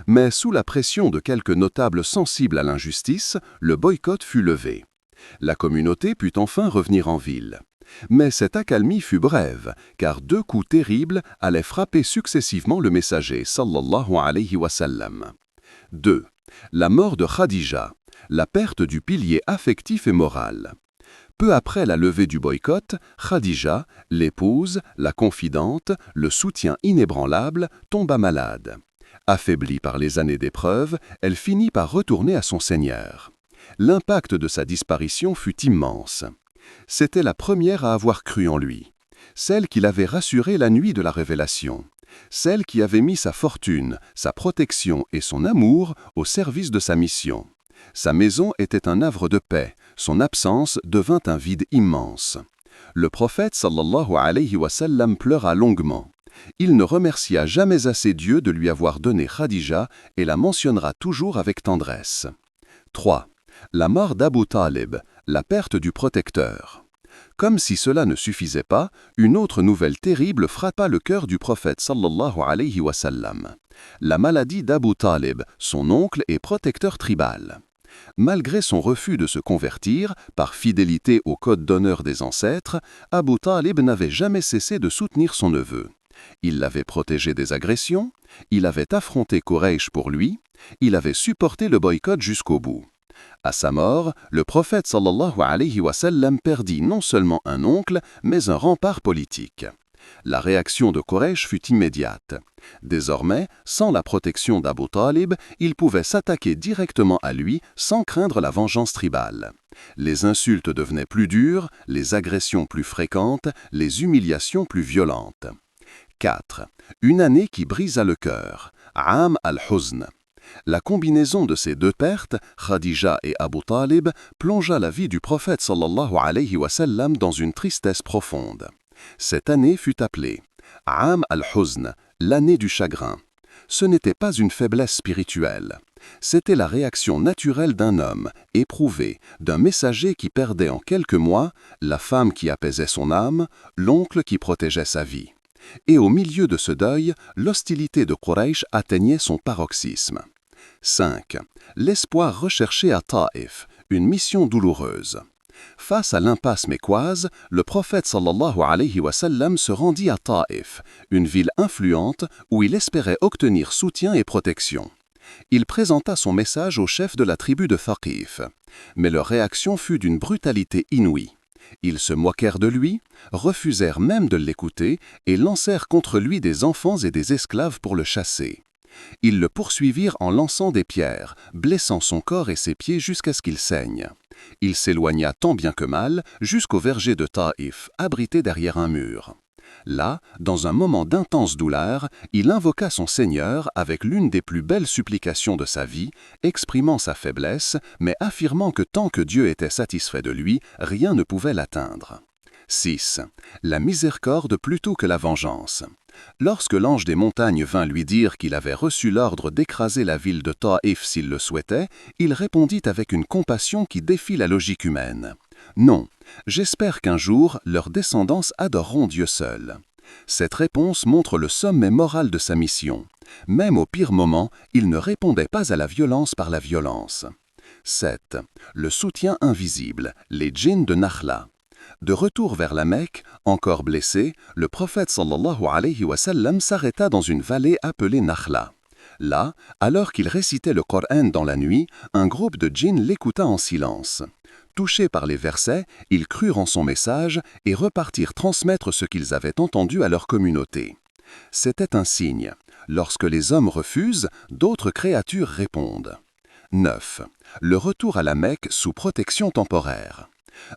Mais sous la pression de quelques notables sensibles à l'injustice, le boycott fut levé. La communauté put enfin revenir en ville. Mais cette accalmie fut brève, car 2 coups terribles allaient frapper successivement le messager sallallahu alayhi wa sallam. 2. La mort de Khadija, la perte du pilier affectif et moral. Peu après la levée du boycott, Khadija, l'épouse, la confidente, le soutien inébranlable, tomba malade. Affaiblie par les années d'épreuve, elle finit par retourner à son Seigneur. L'impact de sa disparition fut immense. C'était la première à avoir cru en lui, celle qui l'avait rassuré la nuit de la révélation, celle qui avait mis sa fortune, sa protection et son amour au service de sa mission. Sa maison était un havre de paix, son absence devint un vide immense. Le prophète sallallahu alayhi wa sallam pleura longuement. Il ne remercia jamais assez Dieu de lui avoir donné Khadija et la mentionnera toujours avec tendresse. 3. La mort d'Abu Talib, la perte du protecteur. Comme si cela ne suffisait pas, une autre nouvelle terrible frappa le cœur du prophète sallallahu alayhi wa sallam. La maladie d'Abu Talib, son oncle et protecteur tribal. Malgré son refus de se convertir, par fidélité au code d'honneur des ancêtres, Abu Talib n'avait jamais cessé de soutenir son neveu. Il l'avait protégé des agressions, il avait affronté Quraysh pour lui, il avait supporté le boycott jusqu'au bout. À sa mort, le prophète sallallahu alayhi wa sallam perdit non seulement un oncle, mais un rempart politique. La réaction de Quraysh fut immédiate. Désormais, sans la protection d'Abu Talib, il pouvait s'attaquer directement à lui sans craindre la vengeance tribale. Les insultes devenaient plus dures, les agressions plus fréquentes, les humiliations plus violentes. 4. Une année qui brisa le cœur. Aam al-Huzn. La combinaison de ces deux pertes, Khadija et Abu Talib, plongea la vie du prophète sallallahu alayhi wa sallam dans une tristesse profonde. Cette année fut appelée Aam al-Huzn, l'année du chagrin. Ce n'était pas une faiblesse spirituelle. C'était la réaction naturelle d'un homme, éprouvé, d'un messager qui perdait en quelques mois la femme qui apaisait son âme, l'oncle qui protégeait sa vie. Et au milieu de ce deuil, l'hostilité de Quraysh atteignait son paroxysme. 5. L'espoir recherché à Taïf, une mission douloureuse. Face à l'impasse mécoise, le prophète sallallahu alayhi wa sallam se rendit à Taïf, une ville influente où il espérait obtenir soutien et protection. Il présenta son message au chef de la tribu de Thaqif, mais leur réaction fut d'une brutalité inouïe. Ils se moquèrent de lui, refusèrent même de l'écouter et lancèrent contre lui des enfants et des esclaves pour le chasser. Ils le poursuivirent en lançant des pierres, blessant son corps et ses pieds jusqu'à ce qu'il saigne. Il s'éloigna tant bien que mal jusqu'au verger de Taïf, abrité derrière un mur. Là, dans un moment d'intense douleur, il invoqua son Seigneur avec l'une des plus belles supplications de sa vie, exprimant sa faiblesse, mais affirmant que tant que Dieu était satisfait de lui, rien ne pouvait l'atteindre. 6. La miséricorde plutôt que la vengeance. Lorsque l'ange des montagnes vint lui dire qu'il avait reçu l'ordre d'écraser la ville de Taïf s'il le souhaitait, il répondit avec une compassion qui défie la logique humaine. « Non, j'espère qu'un jour, leurs descendants adoreront Dieu seul. » Cette réponse montre le sommet moral de sa mission. Même au pire moment, il ne répondait pas à la violence par la violence. 7. Le soutien invisible, les djinns de Nakhla. De retour vers la Mecque, encore blessé, le prophète sallallahu alayhi wa sallam s'arrêta dans une vallée appelée Nakhla. Là, alors qu'il récitait le Coran dans la nuit, un groupe de djinns l'écouta en silence. Touchés par les versets, ils crurent en son message et repartirent transmettre ce qu'ils avaient entendu à leur communauté. C'était un signe. Lorsque les hommes refusent, d'autres créatures répondent. 9. Le retour à la Mecque sous protection temporaire.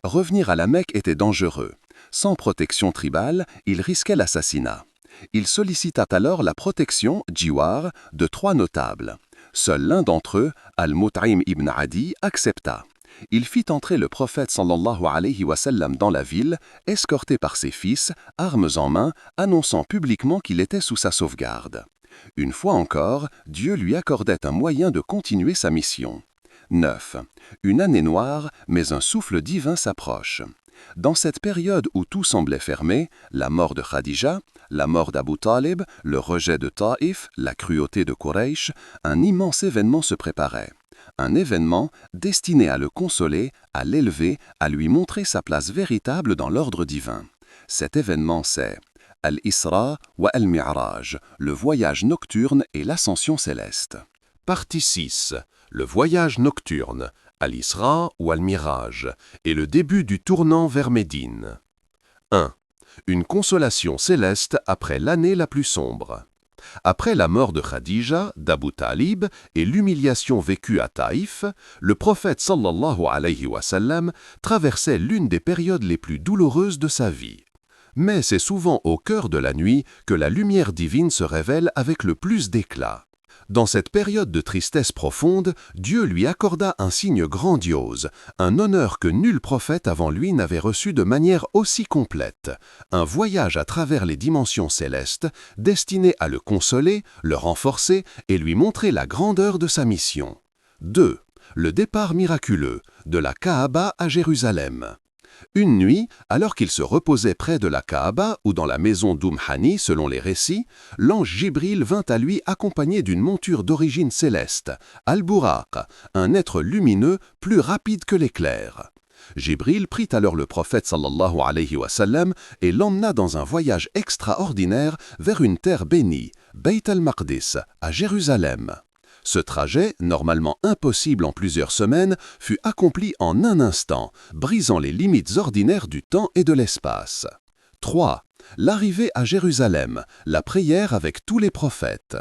Revenir à la Mecque était dangereux. Sans protection tribale, il risquait l'assassinat. Il sollicita alors la protection, djiwar, de 3 notables. Seul l'un d'entre eux, Al-Mut'im ibn Adi, accepta. Il fit entrer le prophète sallallahu alayhi wa sallam dans la ville, escorté par ses fils, armes en main, annonçant publiquement qu'il était sous sa sauvegarde. Une fois encore, Dieu lui accordait un moyen de continuer sa mission. 9. Une année noire, mais un souffle divin s'approche. Dans cette période où tout semblait fermé, la mort de Khadija, la mort d'Abu Talib, le rejet de Taïf, la cruauté de Quraysh, un immense événement se préparait. Un événement destiné à le consoler, à l'élever, à lui montrer sa place véritable dans l'ordre divin. Cet événement, c'est Al-Isra wa Al-Mi'raj, le voyage nocturne et l'ascension céleste. Partie 6. Le voyage nocturne, Al-Isra ou Al-Miraj, et le début du tournant vers Médine. 1. Une consolation céleste après l'année la plus sombre. Après la mort de Khadija, d'Abu Talib et l'humiliation vécue à Taïf, le prophète sallallahu alayhi wa sallam traversait l'une des périodes les plus douloureuses de sa vie. Mais c'est souvent au cœur de la nuit que la lumière divine se révèle avec le plus d'éclat. Dans cette période de tristesse profonde, Dieu lui accorda un signe grandiose, un honneur que nul prophète avant lui n'avait reçu de manière aussi complète, un voyage à travers les dimensions célestes, destiné à le consoler, le renforcer et lui montrer la grandeur de sa mission. 2. Le départ miraculeux, de la Kaaba à Jérusalem. Une nuit, alors qu'il se reposait près de la Kaaba ou dans la maison d'Hani selon les récits, l'ange Jibril vint à lui accompagné d'une monture d'origine céleste, Al-Buraq, un être lumineux plus rapide que l'éclair. Jibril prit alors le prophète sallallahu alayhi wa sallam et l'emmena dans un voyage extraordinaire vers une terre bénie, Beit al-Maqdis, à Jérusalem. Ce trajet, normalement impossible en plusieurs semaines, fut accompli en un instant, brisant les limites ordinaires du temps et de l'espace. 3. L'arrivée à Jérusalem, la prière avec tous les prophètes.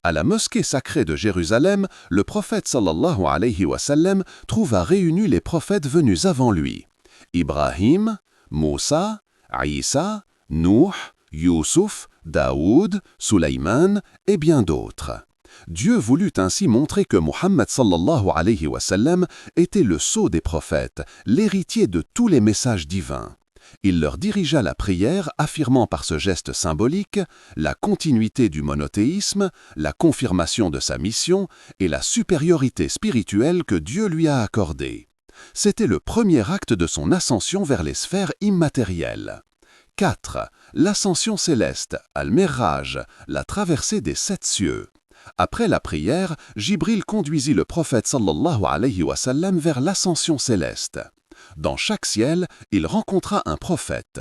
À la mosquée sacrée de Jérusalem, le prophète sallallahu alayhi wa sallam trouva réunis les prophètes venus avant lui. Ibrahim, Moussa, Isa, Nuh, Youssouf, Daoud, Suleyman et bien d'autres. Dieu voulut ainsi montrer que Muhammad sallallahu alayhi wa sallam était le sceau des prophètes, l'héritier de tous les messages divins. Il leur dirigea la prière, affirmant par ce geste symbolique la continuité du monothéisme, la confirmation de sa mission et la supériorité spirituelle que Dieu lui a accordée. C'était le premier acte de son ascension vers les sphères immatérielles. 4. L'ascension céleste, Al-Mirraj, la traversée des 7 cieux. Après la prière, Jibril conduisit le prophète sallallahu alayhi wa sallam vers l'ascension céleste. Dans chaque ciel, il rencontra un prophète.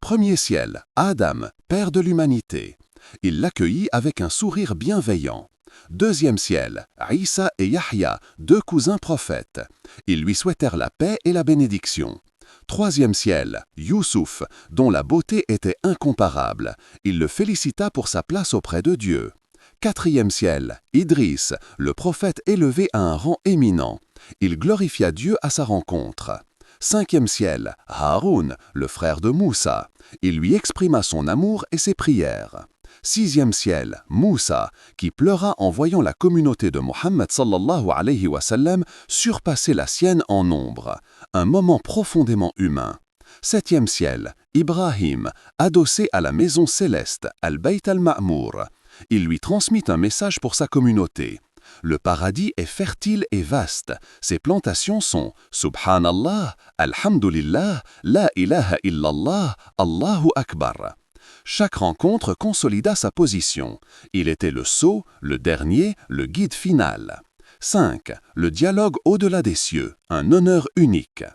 Premier ciel, Adam, père de l'humanité. Il l'accueillit avec un sourire bienveillant. Deuxième ciel, Isa et Yahya, 2 cousins prophètes. Ils lui souhaitèrent la paix et la bénédiction. Troisième ciel, Youssouf, dont la beauté était incomparable. Il le félicita pour sa place auprès de Dieu. Quatrième ciel, Idriss, le prophète élevé à un rang éminent. Il glorifia Dieu à sa rencontre. Cinquième ciel, Haroun, le frère de Moussa. Il lui exprima son amour et ses prières. Sixième ciel, Moussa, qui pleura en voyant la communauté de Muhammad sallallahu alayhi wa sallam surpasser la sienne en nombre. Un moment profondément humain. Septième ciel, Ibrahim, adossé à la maison céleste, Al-Bayt al-Ma'mour. Il lui transmit un message pour sa communauté. Le paradis est fertile et vaste. Ses plantations sont Subhanallah, Alhamdulillah, La ilaha illallah, Allahu Akbar. Chaque rencontre consolida sa position. Il était le sceau, le dernier, le guide final. 5. Le dialogue au-delà des cieux, un honneur unique.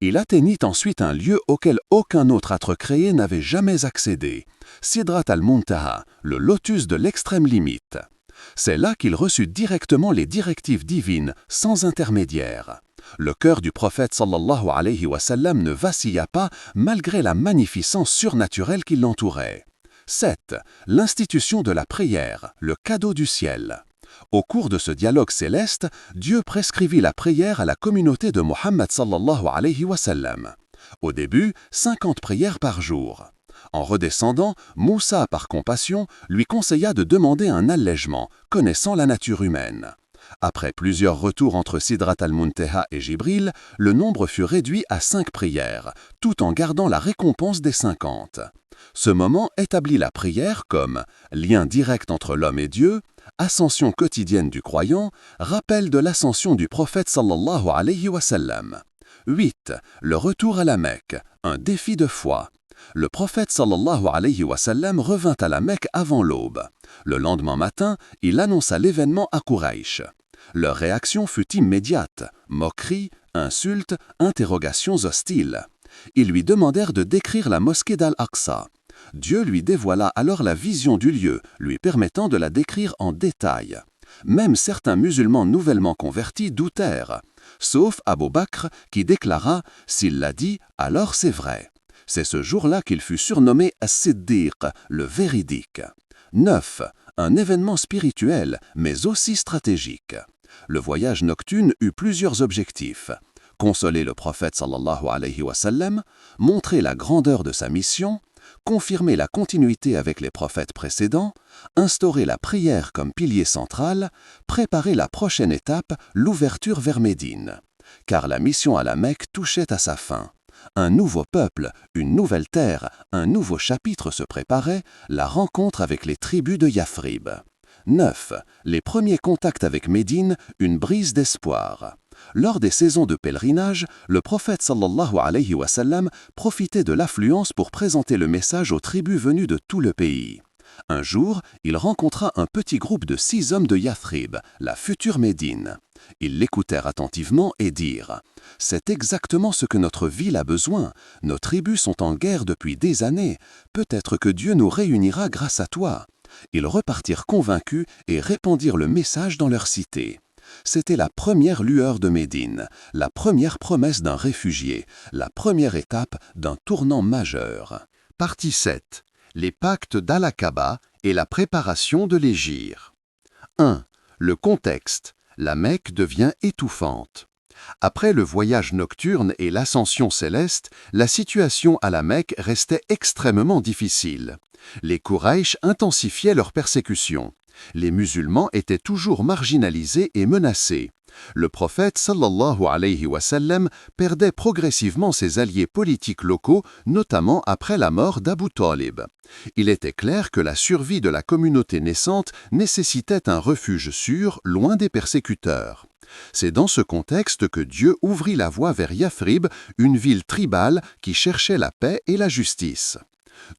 Il atteignit ensuite un lieu auquel aucun autre être créé n'avait jamais accédé. Sidrat al-Muntaha, le lotus de l'extrême limite. C'est là qu'il reçut directement les directives divines, sans intermédiaire. Le cœur du prophète sallallahu alayhi wa sallam ne vacilla pas malgré la magnificence surnaturelle qui l'entourait. 7. L'institution de la prière, le cadeau du ciel. Au cours de ce dialogue céleste, Dieu prescrivit la prière à la communauté de Muhammad sallallahu alayhi wa sallam. Au début, 50 prières par jour. En redescendant, Moussa, par compassion, lui conseilla de demander un allègement, connaissant la nature humaine. Après plusieurs retours entre Sidrat al-Muntaha et Jibril, le nombre fut réduit à 5 prières, tout en gardant la récompense des 50. Ce moment établit la prière comme lien direct entre l'homme et Dieu, ascension quotidienne du croyant, rappel de l'ascension du prophète sallallahu alayhi wa sallam. 8. Le retour à la Mecque, un défi de foi. Le prophète sallallahu alayhi wa sallam revint à la Mecque avant l'aube. Le lendemain matin, il annonça l'événement à Quraysh. Leur réaction fut immédiate, moqueries, insultes, interrogations hostiles. Ils lui demandèrent de décrire la mosquée d'Al-Aqsa. Dieu lui dévoila alors la vision du lieu, lui permettant de la décrire en détail. Même certains musulmans nouvellement convertis doutèrent, sauf Abu Bakr qui déclara « S'il l'a dit, alors c'est vrai ». C'est ce jour-là qu'il fut surnommé As-Siddiq, le véridique. 9. Un événement spirituel, mais aussi stratégique. Le voyage nocturne eut plusieurs objectifs. Consoler le prophète sallallahu alayhi wa sallam, montrer la grandeur de sa mission, confirmer la continuité avec les prophètes précédents, instaurer la prière comme pilier central, préparer la prochaine étape, l'ouverture vers Médine. Car la mission à la Mecque touchait à sa fin. Un nouveau peuple, une nouvelle terre, un nouveau chapitre se préparait, la rencontre avec les tribus de Yathrib. 9. Les premiers contacts avec Médine, une brise d'espoir. Lors des saisons de pèlerinage, le prophète sallallahu alayhi wa sallam profitait de l'affluence pour présenter le message aux tribus venues de tout le pays. Un jour, il rencontra un petit groupe de 6 hommes de Yathrib, la future Médine. Ils l'écoutèrent attentivement et dirent « C'est exactement ce que notre ville a besoin. Nos tribus sont en guerre depuis des années. Peut-être que Dieu nous réunira grâce à toi. » Ils repartirent convaincus et répandirent le message dans leur cité. C'était la première lueur de Médine, la première promesse d'un réfugié, la première étape d'un tournant majeur. Partie 7. Les pactes d'Al-Aqaba et la préparation de l'hégire. 1. Le contexte. La Mecque devient étouffante. Après le voyage nocturne et l'ascension céleste, la situation à la Mecque restait extrêmement difficile. Les Quraïsh intensifiaient leur persécution. Les musulmans étaient toujours marginalisés et menacés. Le prophète sallallahu alayhi wa sallam perdait progressivement ses alliés politiques locaux, notamment après la mort d'Abu Talib. Il était clair que la survie de la communauté naissante nécessitait un refuge sûr, loin des persécuteurs. C'est dans ce contexte que Dieu ouvrit la voie vers Yathrib, une ville tribale qui cherchait la paix et la justice.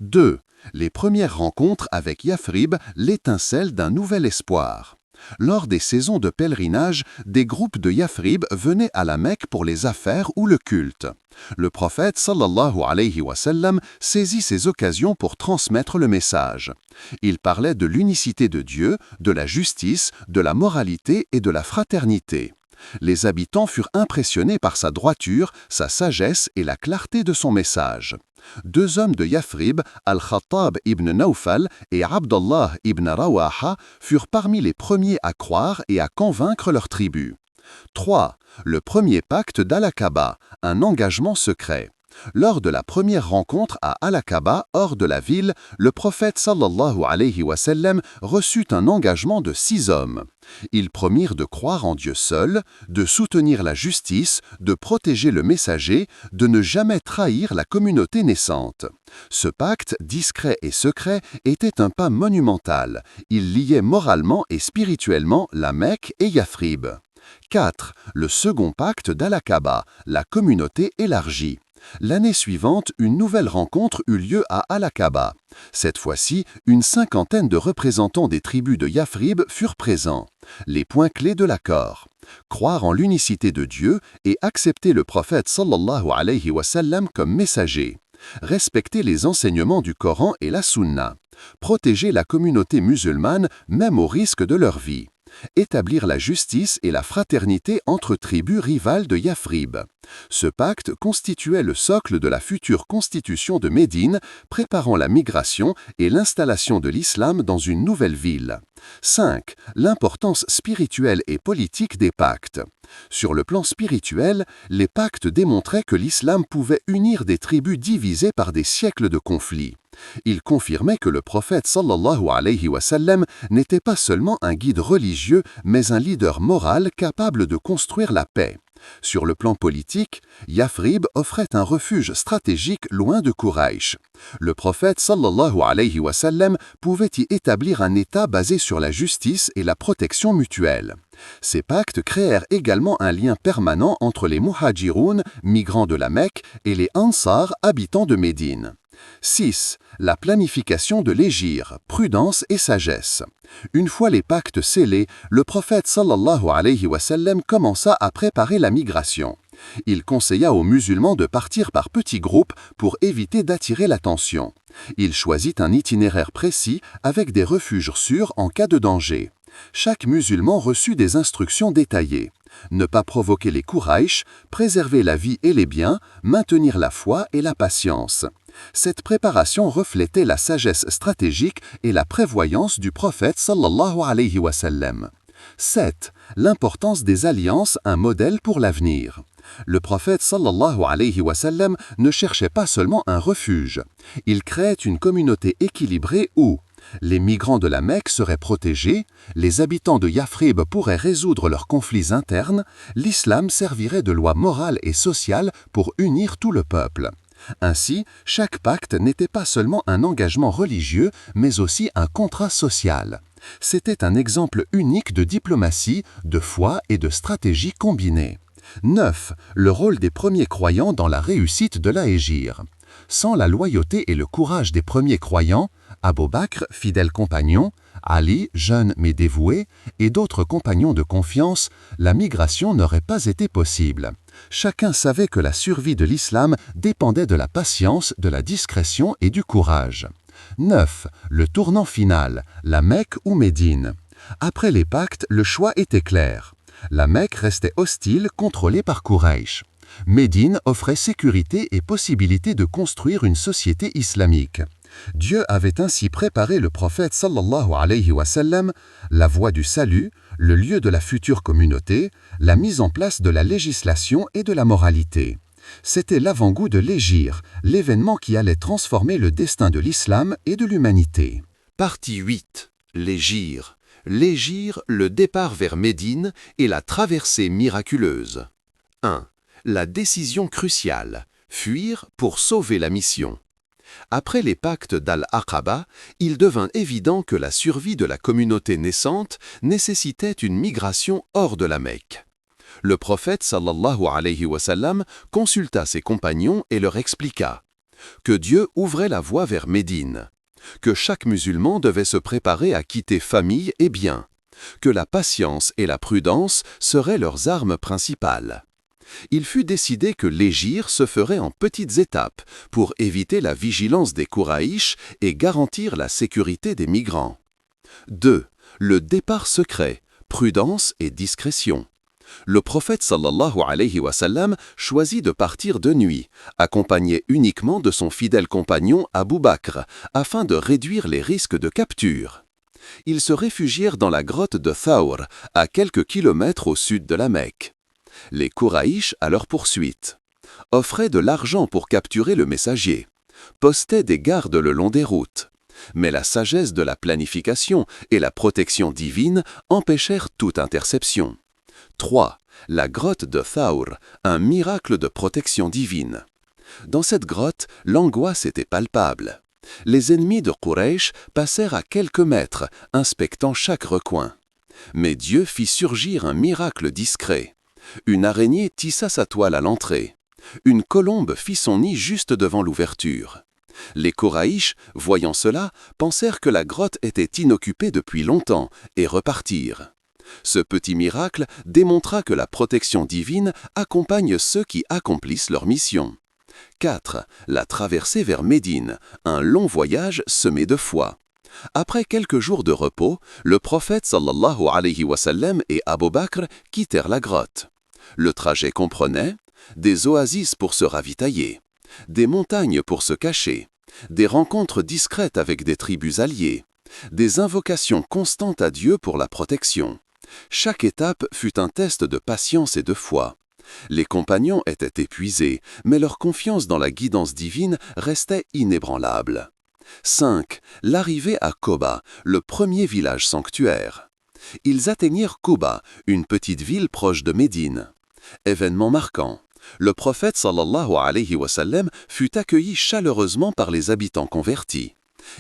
2. Les premières rencontres avec Yathrib, l'étincelle d'un nouvel espoir. Lors des saisons de pèlerinage, des groupes de Yathrib venaient à la Mecque pour les affaires ou le culte. Le prophète sallallahu alayhi wa sallam saisit ces occasions pour transmettre le message. Il parlait de l'unicité de Dieu, de la justice, de la moralité et de la fraternité. Les habitants furent impressionnés par sa droiture, sa sagesse et la clarté de son message. 2 hommes de Yathrib, Al-Khattab ibn Nawfal et Abdallah ibn Rawaha, furent parmi les premiers à croire et à convaincre leur tribu. 3. Le premier pacte d'Al-Aqaba, un engagement secret. Lors de la première rencontre à Al-Aqaba, hors de la ville, le prophète sallallahu alayhi wa sallam reçut un engagement de 6 hommes. Ils promirent de croire en Dieu seul, de soutenir la justice, de protéger le messager, de ne jamais trahir la communauté naissante. Ce pacte, discret et secret, était un pas monumental. Il liait moralement et spirituellement la Mecque et Yathrib. 4. Le second pacte d'Al-Aqaba, la communauté élargie. L'année suivante, une nouvelle rencontre eut lieu à Al-Aqaba. Cette fois-ci, une 50aine de représentants des tribus de Yathrib furent présents. Les points clés de l'accord. Croire en l'unicité de Dieu et accepter le prophète sallallahu alayhi wa sallam comme messager. Respecter les enseignements du Coran et la Sunna. Protéger la communauté musulmane même au risque de leur vie. Établir la justice et la fraternité entre tribus rivales de Yathrib. Ce pacte constituait le socle de la future constitution de Médine, préparant la migration et l'installation de l'islam dans une nouvelle ville. 5. L'importance spirituelle et politique des pactes. Sur le plan spirituel, les pactes démontraient que l'islam pouvait unir des tribus divisées par des siècles de conflits. Il confirmait que le prophète sallallahu alayhi wa sallam n'était pas seulement un guide religieux, mais un leader moral capable de construire la paix. Sur le plan politique, Yathrib offrait un refuge stratégique loin de Quraïsh. Le prophète sallallahu alayhi wa sallam pouvait y établir un État basé sur la justice et la protection mutuelle. Ces pactes créèrent également un lien permanent entre les Muhajiroun, migrants de la Mecque, et les Ansar, habitants de Médine. 6. La planification de l'hégire, prudence et sagesse. Une fois les pactes scellés, le prophète sallallahu alayhi wa sallam commença à préparer la migration. Il conseilla aux musulmans de partir par petits groupes pour éviter d'attirer l'attention. Il choisit un itinéraire précis avec des refuges sûrs en cas de danger. Chaque musulman reçut des instructions détaillées. Ne pas provoquer les Quraïsh, préserver la vie et les biens, maintenir la foi et la patience. Cette préparation reflétait la sagesse stratégique et la prévoyance du prophète sallallahu alayhi wa sallam. 7. L'importance des alliances, un modèle pour l'avenir. Le prophète sallallahu alayhi wa sallam ne cherchait pas seulement un refuge. Il créait une communauté équilibrée où les migrants de la Mecque seraient protégés, les habitants de Yathrib pourraient résoudre leurs conflits internes, l'islam servirait de loi morale et sociale pour unir tout le peuple. Ainsi, chaque pacte n'était pas seulement un engagement religieux, mais aussi un contrat social. C'était un exemple unique de diplomatie, de foi et de stratégie combinée. 9. Le rôle des premiers croyants dans la réussite de la hégire. Sans la loyauté et le courage des premiers croyants, Abu Bakr, fidèle compagnon, Ali, jeune mais dévoué, et d'autres compagnons de confiance, la migration n'aurait pas été possible. Chacun savait que la survie de l'islam dépendait de la patience, de la discrétion et du courage. 9. Le tournant final, la Mecque ou Médine. Après les pactes, le choix était clair. La Mecque restait hostile, contrôlée par Quraysh. Médine offrait sécurité et possibilité de construire une société islamique. Dieu avait ainsi préparé le prophète sallallahu alayhi wa sallam, la voie du salut, le lieu de la future communauté, la mise en place de la législation et de la moralité. C'était l'avant-goût de l'hégire, l'événement qui allait transformer le destin de l'islam et de l'humanité. Partie 8. L'hégire. L'hégire, le départ vers Médine et la traversée miraculeuse. 1. La décision cruciale. Fuir pour sauver la mission. Après les pactes d'Al-Aqaba, il devint évident que la survie de la communauté naissante nécessitait une migration hors de la Mecque. Le prophète sallallahu alayhi wa sallam consulta ses compagnons et leur expliqua que Dieu ouvrait la voie vers Médine, que chaque musulman devait se préparer à quitter famille et biens, que la patience et la prudence seraient leurs armes principales. Il fut décidé que l'hégire se ferait en petites étapes pour éviter la vigilance des Quraïsh et garantir la sécurité des migrants. 2. Le départ secret, prudence et discrétion. Le prophète sallallahu alayhi wa sallam choisit de partir de nuit, accompagné uniquement de son fidèle compagnon Abu Bakr, afin de réduire les risques de capture. Ils se réfugièrent dans la grotte de Thawr, à quelques kilomètres au sud de la Mecque. Les Quraïsh, à leur poursuite, offraient de l'argent pour capturer le messager, postaient des gardes le long des routes. Mais la sagesse de la planification et la protection divine empêchèrent toute interception. 3. La grotte de Thawr, un miracle de protection divine. Dans cette grotte, l'angoisse était palpable. Les ennemis de Quraysh passèrent à quelques mètres, inspectant chaque recoin. Mais Dieu fit surgir un miracle discret. Une araignée tissa sa toile à l'entrée. Une colombe fit son nid juste devant l'ouverture. Les Quraïsh, voyant cela, pensèrent que la grotte était inoccupée depuis longtemps et repartirent. Ce petit miracle démontra que la protection divine accompagne ceux qui accomplissent leur mission. 4. La traversée vers Médine, un long voyage semé de foi. Après quelques jours de repos, le prophète sallallahu alayhi wa sallam et Abu Bakr quittèrent la grotte. Le trajet comprenait des oasis pour se ravitailler, des montagnes pour se cacher, des rencontres discrètes avec des tribus alliées, des invocations constantes à Dieu pour la protection. Chaque étape fut un test de patience et de foi. Les compagnons étaient épuisés, mais leur confiance dans la guidance divine restait inébranlable. 5. L'arrivée à Quba, le premier village sanctuaire. Ils atteignirent Quba, une petite ville proche de Médine. Événement marquant. Le prophète sallallahu alayhi wa sallam fut accueilli chaleureusement par les habitants convertis.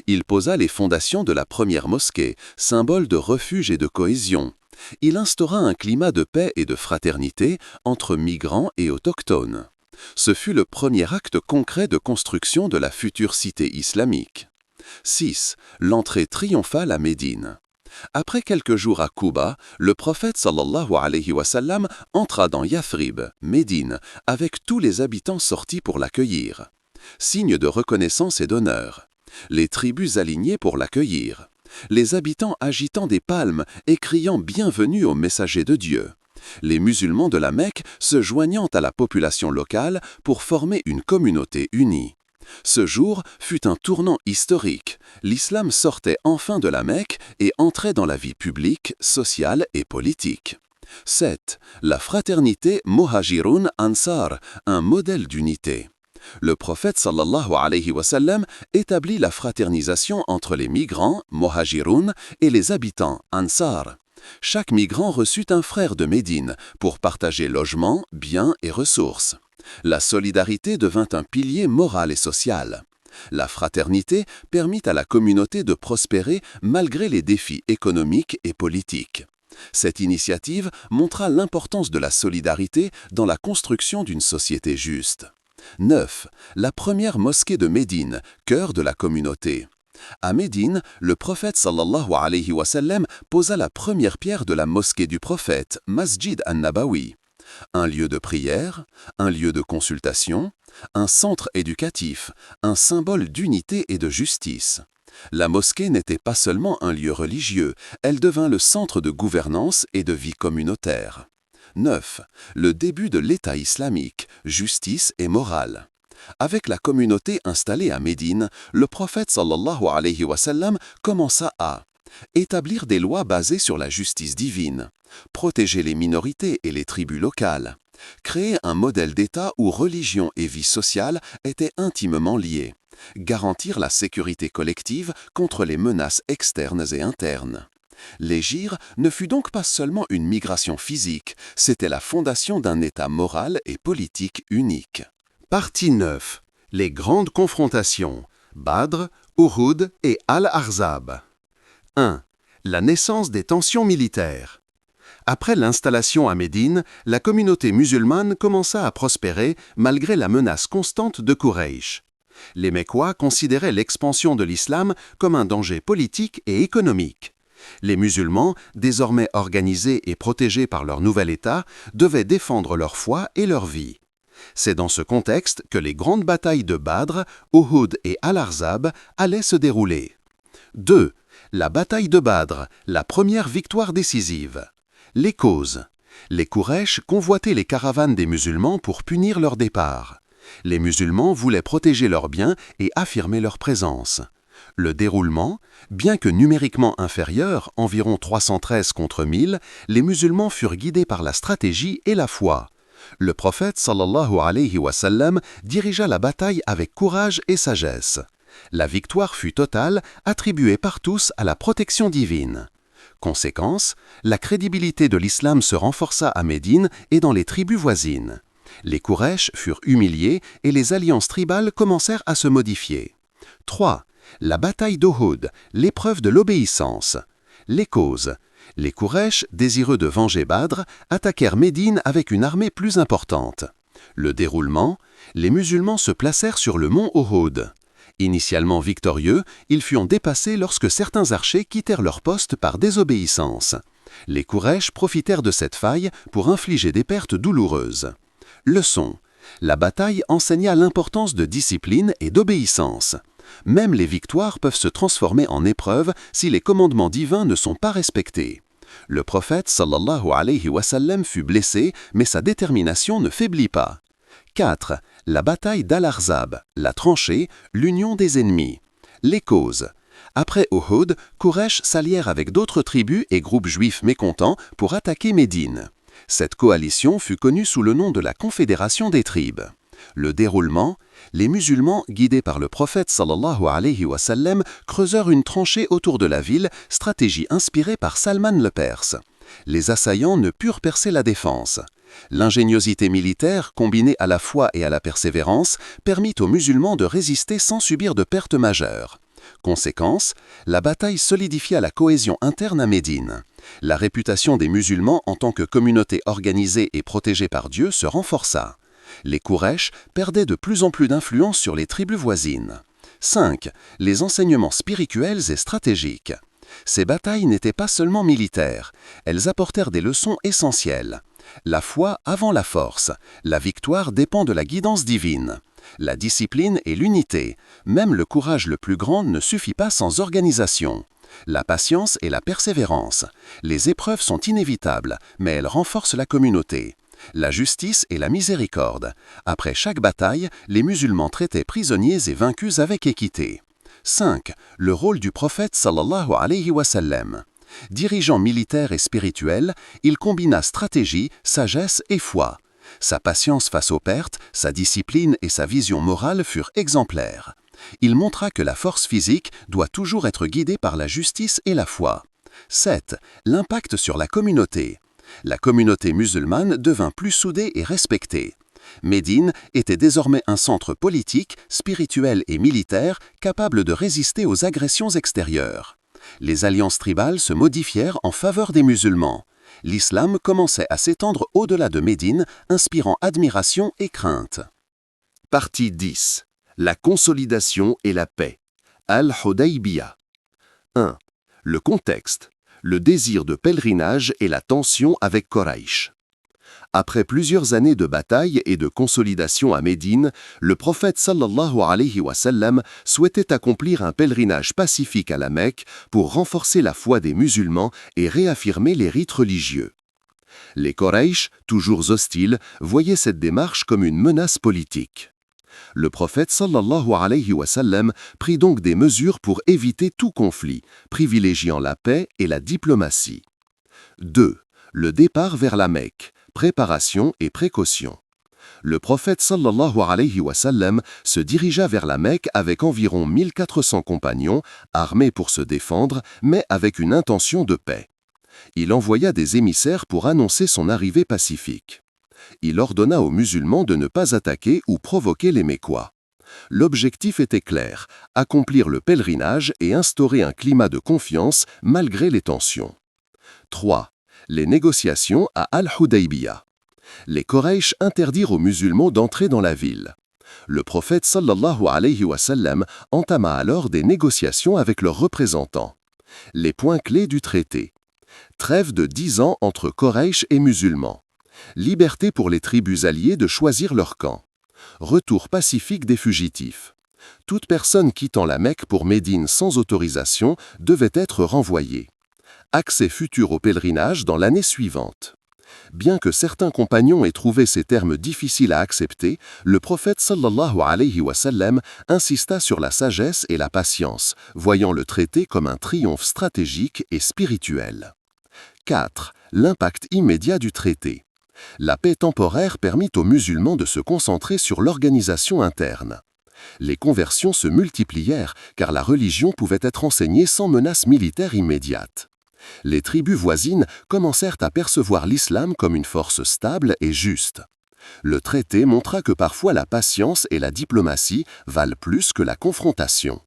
Il posa les fondations de la première mosquée, symbole de refuge et de cohésion. Il instaura un climat de paix et de fraternité entre migrants et autochtones. Ce fut le premier acte concret de construction de la future cité islamique. 6. L'entrée triomphale à Médine. Après quelques jours à Quba, le prophète sallallahu alayhi wa sallam entra dans Yathrib, Médine, avec tous les habitants sortis pour l'accueillir. Signe de reconnaissance et d'honneur. Les tribus alignées pour l'accueillir. Les habitants agitant des palmes et criant « Bienvenue au messager de Dieu ». Les musulmans de la Mecque se joignant à la population locale pour former une communauté unie. Ce jour fut un tournant historique. L'islam sortait enfin de la Mecque et entrait dans la vie publique, sociale et politique. 7. La fraternité Muhajirun-Ansar, un modèle d'unité. Le prophète sallallahu alayhi wa sallam établit la fraternisation entre les migrants, Muhajirun, et les habitants, Ansar. Chaque migrant reçut un frère de Médine pour partager logements, biens et ressources. La solidarité devint un pilier moral et social. La fraternité permit à la communauté de prospérer malgré les défis économiques et politiques. Cette initiative montra l'importance de la solidarité dans la construction d'une société juste. 9. La première mosquée de Médine, cœur de la communauté. À Médine, le prophète sallallahu alayhi wa sallam posa la première pierre de la mosquée du prophète, Masjid an-Nabawi. Un lieu de prière, un lieu de consultation, un centre éducatif, un symbole d'unité et de justice. La mosquée n'était pas seulement un lieu religieux, elle devint le centre de gouvernance et de vie communautaire. 9. Le début de l'État islamique, justice et morale. Avec la communauté installée à Médine, le prophète sallallahu alayhi wa sallam commença à établir des lois basées sur la justice divine, protéger les minorités et les tribus locales, créer un modèle d'État où religion et vie sociale étaient intimement liées, garantir la sécurité collective contre les menaces externes et internes. L'hégire ne fut donc pas seulement une migration physique, c'était la fondation d'un État moral et politique unique. Partie 9. Les grandes confrontations, Badr, Uhud et Al-Ahzab. 1. La naissance des tensions militaires. Après l'installation à Médine, la communauté musulmane commença à prospérer malgré la menace constante de Quraysh. Les Mécois considéraient l'expansion de l'islam comme un danger politique et économique. Les musulmans, désormais organisés et protégés par leur nouvel État, devaient défendre leur foi et leur vie. C'est dans ce contexte que les grandes batailles de Badr, Uhud et Al-Ahzab allaient se dérouler. 2. La bataille de Badr, la première victoire décisive. Les causes. Les Quraysh convoitaient les caravanes des musulmans pour punir leur départ. Les musulmans voulaient protéger leurs biens et affirmer leur présence. Le déroulement, bien que numériquement inférieur, environ 313 contre 1000, les musulmans furent guidés par la stratégie et la foi. Le prophète sallallahu alayhi wa sallam dirigea la bataille avec courage et sagesse. La victoire fut totale, attribuée par tous à la protection divine. Conséquence, la crédibilité de l'islam se renforça à Médine et dans les tribus voisines. Les Quraysh furent humiliés et les alliances tribales commencèrent à se modifier. 3. La bataille d'Uhud, l'épreuve de l'obéissance. Les causes. Les Quraysh, désireux de venger Badr, attaquèrent Médine avec une armée plus importante. Le déroulement, les musulmans se placèrent sur le mont Uhud. Initialement victorieux, ils furent dépassés lorsque certains archers quittèrent leur poste par désobéissance. Les Quraysh profitèrent de cette faille pour infliger des pertes douloureuses. Leçon. La bataille enseigna l'importance de discipline et d'obéissance. Même les victoires peuvent se transformer en épreuves si les commandements divins ne sont pas respectés. Le prophète sallallahu alayhi wa sallam fut blessé, mais sa détermination ne faiblit pas. 4. La bataille d'Al-Ahzab, la tranchée, l'union des ennemis. Les causes. Après Uhud, Quraysh s'allièrent avec d'autres tribus et groupes juifs mécontents pour attaquer Médine. Cette coalition fut connue sous le nom de la Confédération des tribus. Le déroulement, les musulmans, guidés par le prophète sallallahu alayhi wa sallam, creusèrent une tranchée autour de la ville, stratégie inspirée par Salman le Perse. Les assaillants ne purent percer la défense. L'ingéniosité militaire, combinée à la foi et à la persévérance, permit aux musulmans de résister sans subir de pertes majeures. Conséquence, la bataille solidifia la cohésion interne à Médine. La réputation des musulmans en tant que communauté organisée et protégée par Dieu se renforça. Les Quraysh perdaient de plus en plus d'influence sur les tribus voisines. 5. Les enseignements spirituels et stratégiques. Ces batailles n'étaient pas seulement militaires, elles apportèrent des leçons essentielles. La foi avant la force, la victoire dépend de la guidance divine. La discipline et l'unité, même le courage le plus grand ne suffit pas sans organisation. La patience et la persévérance. Les épreuves sont inévitables, mais elles renforcent la communauté. La justice et la miséricorde. Après chaque bataille, les musulmans traitaient prisonniers et vaincus avec équité. 5. Le rôle du prophète sallallahu alayhi wa sallam. Dirigeant militaire et spirituel, il combina stratégie, sagesse et foi. Sa patience face aux pertes, sa discipline et sa vision morale furent exemplaires. Il montra que la force physique doit toujours être guidée par la justice et la foi. 7. L'impact sur la communauté. La communauté musulmane devint plus soudée et respectée. Médine était désormais un centre politique, spirituel et militaire capable de résister aux agressions extérieures. Les alliances tribales se modifièrent en faveur des musulmans. L'islam commençait à s'étendre au-delà de Médine, inspirant admiration et crainte. Partie 10. La consolidation et la paix. Al-Hudaybiyah. 1. Le contexte. Le désir de pèlerinage et la tension avec Quraysh. Après plusieurs années de bataille et de consolidation à Médine, le prophète sallallahu alayhi wa sallam souhaitait accomplir un pèlerinage pacifique à la Mecque pour renforcer la foi des musulmans et réaffirmer les rites religieux. Les Quraysh, toujours hostiles, voyaient cette démarche comme une menace politique. Le prophète sallallahu alayhi wa sallam prit donc des mesures pour éviter tout conflit, privilégiant la paix et la diplomatie. 2. Le départ vers la Mecque, préparation et précaution. Le prophète sallallahu alayhi wa sallam se dirigea vers la Mecque avec environ 1400 compagnons, armés pour se défendre, mais avec une intention de paix. Il envoya des émissaires pour annoncer son arrivée pacifique. Il ordonna aux musulmans de ne pas attaquer ou provoquer les Mécois. L'objectif était clair, accomplir le pèlerinage et instaurer un climat de confiance malgré les tensions. 3. Les négociations à Al-Hudaybiyah. Les Quraysh interdirent aux musulmans d'entrer dans la ville. Le prophète sallallahu alayhi wa sallam entama alors des négociations avec leurs représentants. Les points clés du traité. Trêve de 10 ans entre Quraysh et musulmans. Liberté pour les tribus alliées de choisir leur camp. Retour pacifique des fugitifs. Toute personne quittant la Mecque pour Médine sans autorisation devait être renvoyée. Accès futur au pèlerinage dans l'année suivante. Bien que certains compagnons aient trouvé ces termes difficiles à accepter, le prophète sallallahu alayhi wa sallam insista sur la sagesse et la patience, voyant le traité comme un triomphe stratégique et spirituel. 4. L'impact immédiat du traité. La paix temporaire permit aux musulmans de se concentrer sur l'organisation interne. Les conversions se multiplièrent car la religion pouvait être enseignée sans menace militaire immédiate. Les tribus voisines commencèrent à percevoir l'islam comme une force stable et juste. Le traité montra que parfois la patience et la diplomatie valent plus que la confrontation.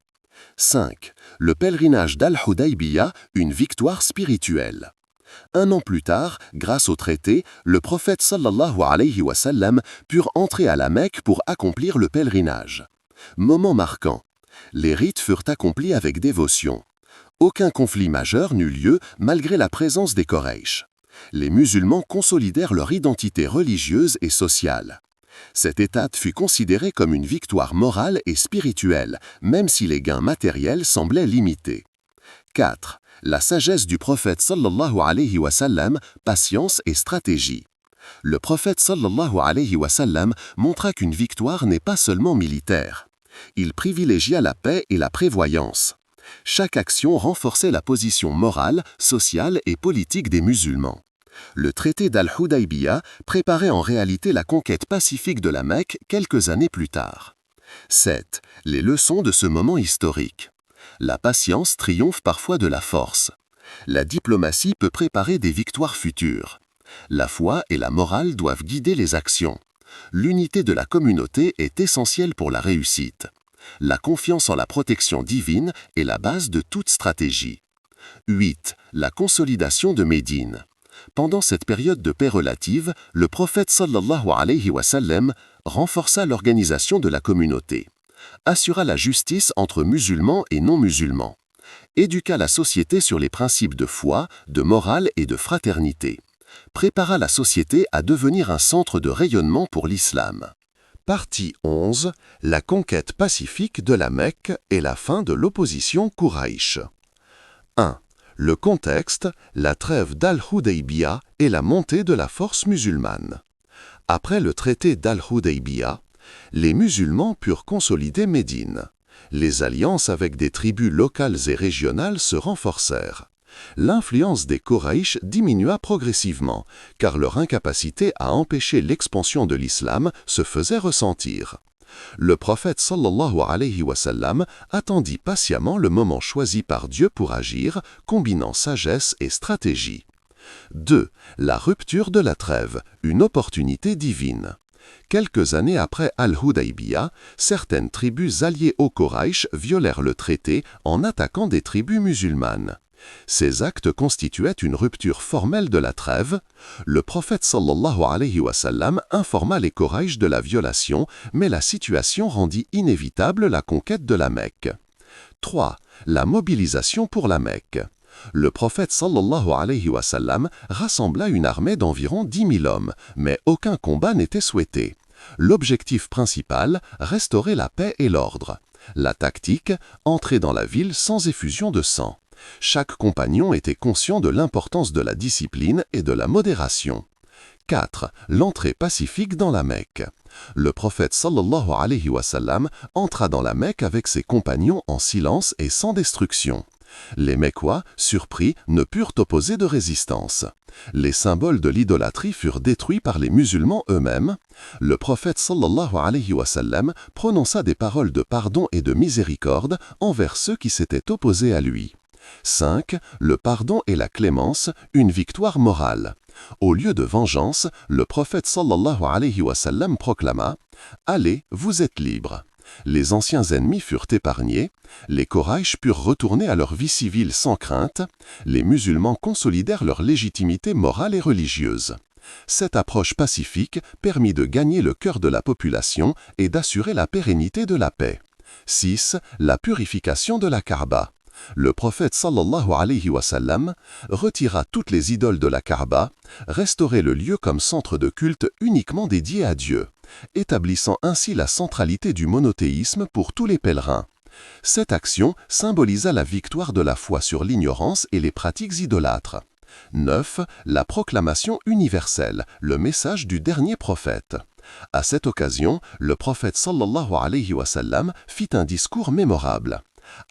5. Le pèlerinage d'Al-Hudaybiyah, une victoire spirituelle. 1 an plus tard, grâce au traité, le prophète sallallahu alayhi wa sallam put entrer à la Mecque pour accomplir le pèlerinage. Moment marquant. Les rites furent accomplis avec dévotion. Aucun conflit majeur n'eut lieu malgré la présence des Quraysh. Les musulmans consolidèrent leur identité religieuse et sociale. Cette étape fut considérée comme une victoire morale et spirituelle, même si les gains matériels semblaient limités. 4. La sagesse du prophète sallallahu alayhi wa sallam, patience et stratégie. Le prophète sallallahu alayhi wa sallam montra qu'une victoire n'est pas seulement militaire. Il privilégia la paix et la prévoyance. Chaque action renforçait la position morale, sociale et politique des musulmans. Le traité d'Al-Hudaybiyah préparait en réalité la conquête pacifique de la Mecque quelques années plus tard. 7. Les leçons de ce moment historique. La patience triomphe parfois de la force. La diplomatie peut préparer des victoires futures. La foi et la morale doivent guider les actions. L'unité de la communauté est essentielle pour la réussite. La confiance en la protection divine est la base de toute stratégie. 8. La consolidation de Médine. Pendant cette période de paix relative, le prophète sallallahu alayhi wa sallam renforça l'organisation de la communauté, assura la justice entre musulmans et non-musulmans, éduqua la société sur les principes de foi, de morale et de fraternité, prépara la société à devenir un centre de rayonnement pour l'islam. Partie 11. La conquête pacifique de la Mecque et la fin de l'opposition Quraysh. 1. Le contexte, la trêve d'Al-Hudaybiyah et la montée de la force musulmane. Après le traité d'Al-Hudaybiyah, les musulmans purent consolider Médine. Les alliances avec des tribus locales et régionales se renforcèrent. L'influence des Quraysh diminua progressivement, car leur incapacité à empêcher l'expansion de l'islam se faisait ressentir. Le prophète sallallahu alayhi wa sallam attendit patiemment le moment choisi par Dieu pour agir, combinant sagesse et stratégie. 2. La rupture de la trêve, une opportunité divine. Quelques années après Al-Hudaybiyah, certaines tribus alliées aux Koraïch violèrent le traité en attaquant des tribus musulmanes. Ces actes constituaient une rupture formelle de la trêve. Le prophète sallallahu alayhi wa sallam informa les Koraïch de la violation, mais la situation rendit inévitable la conquête de la Mecque. 3. La mobilisation pour la Mecque. Le prophète sallallahu alayhi wa sallam rassembla une armée d'environ 10 000 hommes, mais aucun combat n'était souhaité. L'objectif principal, restaurer la paix et l'ordre. La tactique, entrer dans la ville sans effusion de sang. Chaque compagnon était conscient de l'importance de la discipline et de la modération. 4. L'entrée pacifique dans la Mecque. Le prophète sallallahu alayhi wa sallam entra dans la Mecque avec ses compagnons en silence et sans destruction. Les Mecquois, surpris, ne purent opposer de résistance. Les symboles de l'idolâtrie furent détruits par les musulmans eux-mêmes. Le prophète sallallahu alayhi wa sallam prononça des paroles de pardon et de miséricorde envers ceux qui s'étaient opposés à lui. 5. Le pardon et la clémence, une victoire morale. Au lieu de vengeance, le prophète sallallahu alayhi wa sallam proclama « Allez, vous êtes libres ». Les anciens ennemis furent épargnés, les Koraïch purent retourner à leur vie civile sans crainte, les musulmans consolidèrent leur légitimité morale et religieuse. Cette approche pacifique permit de gagner le cœur de la population et d'assurer la pérennité de la paix. 6. La purification de la Kaaba. Le prophète sallallahu alayhi wa sallam retira toutes les idoles de la Kaaba, restaurait le lieu comme centre de culte uniquement dédié à Dieu, établissant ainsi la centralité du monothéisme pour tous les pèlerins. Cette action symbolisa la victoire de la foi sur l'ignorance et les pratiques idolâtres. 9. La proclamation universelle, le message du dernier prophète. À cette occasion, le prophète sallallahu alayhi wa sallam fit un discours mémorable,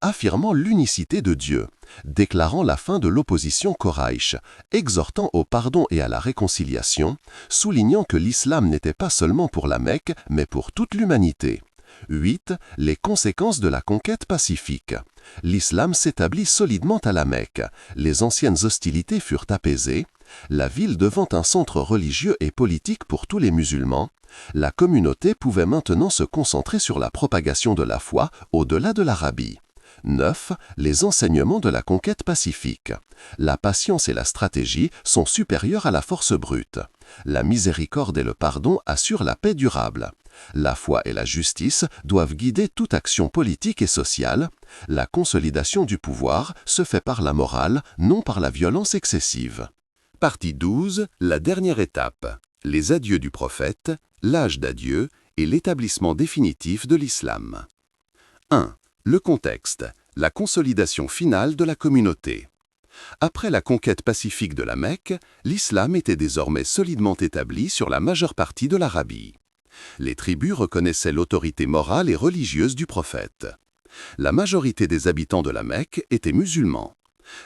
affirmant l'unicité de Dieu, déclarant la fin de l'opposition Koraïch, exhortant au pardon et à la réconciliation, soulignant que l'islam n'était pas seulement pour la Mecque, mais pour toute l'humanité. 8. Les conséquences de la conquête pacifique. L'islam s'établit solidement à la Mecque, les anciennes hostilités furent apaisées, la ville devint un centre religieux et politique pour tous les musulmans, la communauté pouvait maintenant se concentrer sur la propagation de la foi au-delà de l'Arabie. 9. Les enseignements de la conquête pacifique. La patience et la stratégie sont supérieures à la force brute. La miséricorde et le pardon assurent la paix durable. La foi et la justice doivent guider toute action politique et sociale. La consolidation du pouvoir se fait par la morale, non par la violence excessive. Partie 12. La dernière étape. Les adieux du prophète, l'âge d'adieu et l'établissement définitif de l'islam. 1. Le contexte, la consolidation finale de la communauté. Après la conquête pacifique de la Mecque, l'islam était désormais solidement établi sur la majeure partie de l'Arabie. Les tribus reconnaissaient l'autorité morale et religieuse du prophète. La majorité des habitants de la Mecque étaient musulmans.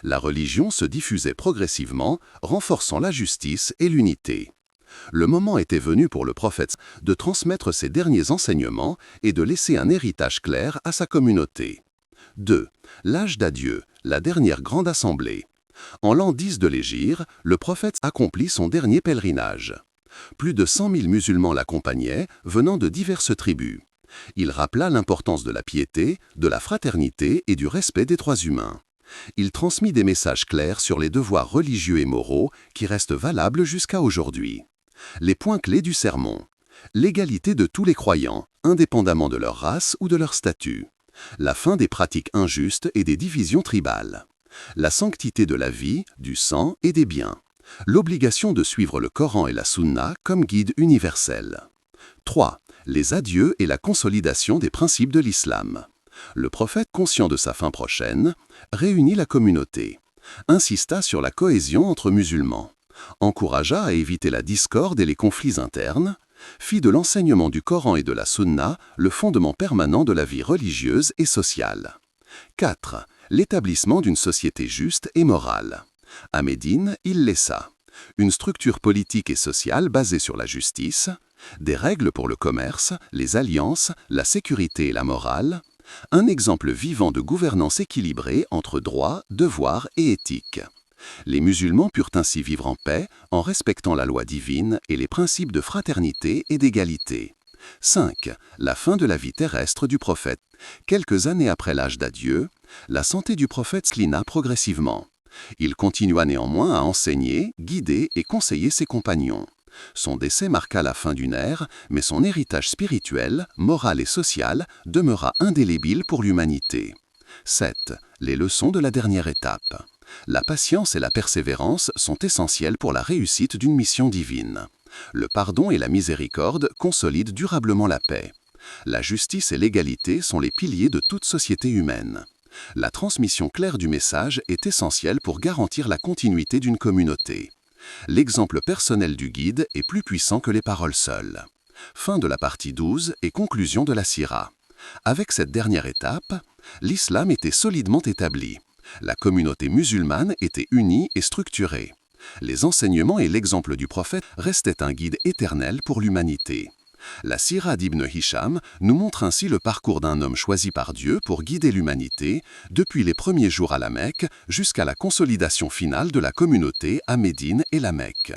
La religion se diffusait progressivement, renforçant la justice et l'unité. Le moment était venu pour le prophète de transmettre ses derniers enseignements et de laisser un héritage clair à sa communauté. 2. L'âge d'adieu, la dernière grande assemblée. En l'an 10 de l'Hégire, le prophète accomplit son dernier pèlerinage. Plus de 100 000 musulmans l'accompagnaient, venant de diverses tribus. Il rappela l'importance de la piété, de la fraternité et du respect des droits humains. Il transmit des messages clairs sur les devoirs religieux et moraux qui restent valables jusqu'à aujourd'hui. Les points clés du sermon. L'égalité de tous les croyants, indépendamment de leur race ou de leur statut. La fin des pratiques injustes et des divisions tribales. La sanctité de la vie, du sang et des biens. L'obligation de suivre le Coran et la Sunna comme guide universel. 3. Les adieux et la consolidation des principes de l'islam. Le prophète, conscient de sa fin prochaine, réunit la communauté, insista sur la cohésion entre musulmans, encouragea à éviter la discorde et les conflits internes, fit de l'enseignement du Coran et de la Sunna le fondement permanent de la vie religieuse et sociale. 4. L'établissement d'une société juste et morale. À Médine, il laissa une structure politique et sociale basée sur la justice, des règles pour le commerce, les alliances, la sécurité et la morale, un exemple vivant de gouvernance équilibrée entre droit, devoir et éthique. Les musulmans purent ainsi vivre en paix, en respectant la loi divine et les principes de fraternité et d'égalité. 5. La fin de la vie terrestre du prophète. Quelques années après l'âge d'adieu, la santé du prophète déclina progressivement. Il continua néanmoins à enseigner, guider et conseiller ses compagnons. Son décès marqua la fin d'une ère, mais son héritage spirituel, moral et social demeura indélébile pour l'humanité. 7. Les leçons de la dernière étape. La patience et la persévérance sont essentielles pour la réussite d'une mission divine. Le pardon et la miséricorde consolident durablement la paix. La justice et l'égalité sont les piliers de toute société humaine. La transmission claire du message est essentielle pour garantir la continuité d'une communauté. L'exemple personnel du guide est plus puissant que les paroles seules. Fin de la partie 12 et conclusion de la Sira. Avec cette dernière étape, l'islam était solidement établi. La communauté musulmane était unie et structurée. Les enseignements et l'exemple du prophète restaient un guide éternel pour l'humanité. La Sira d'Ibn Hisham nous montre ainsi le parcours d'un homme choisi par Dieu pour guider l'humanité, depuis les premiers jours à la Mecque jusqu'à la consolidation finale de la communauté à Médine et la Mecque.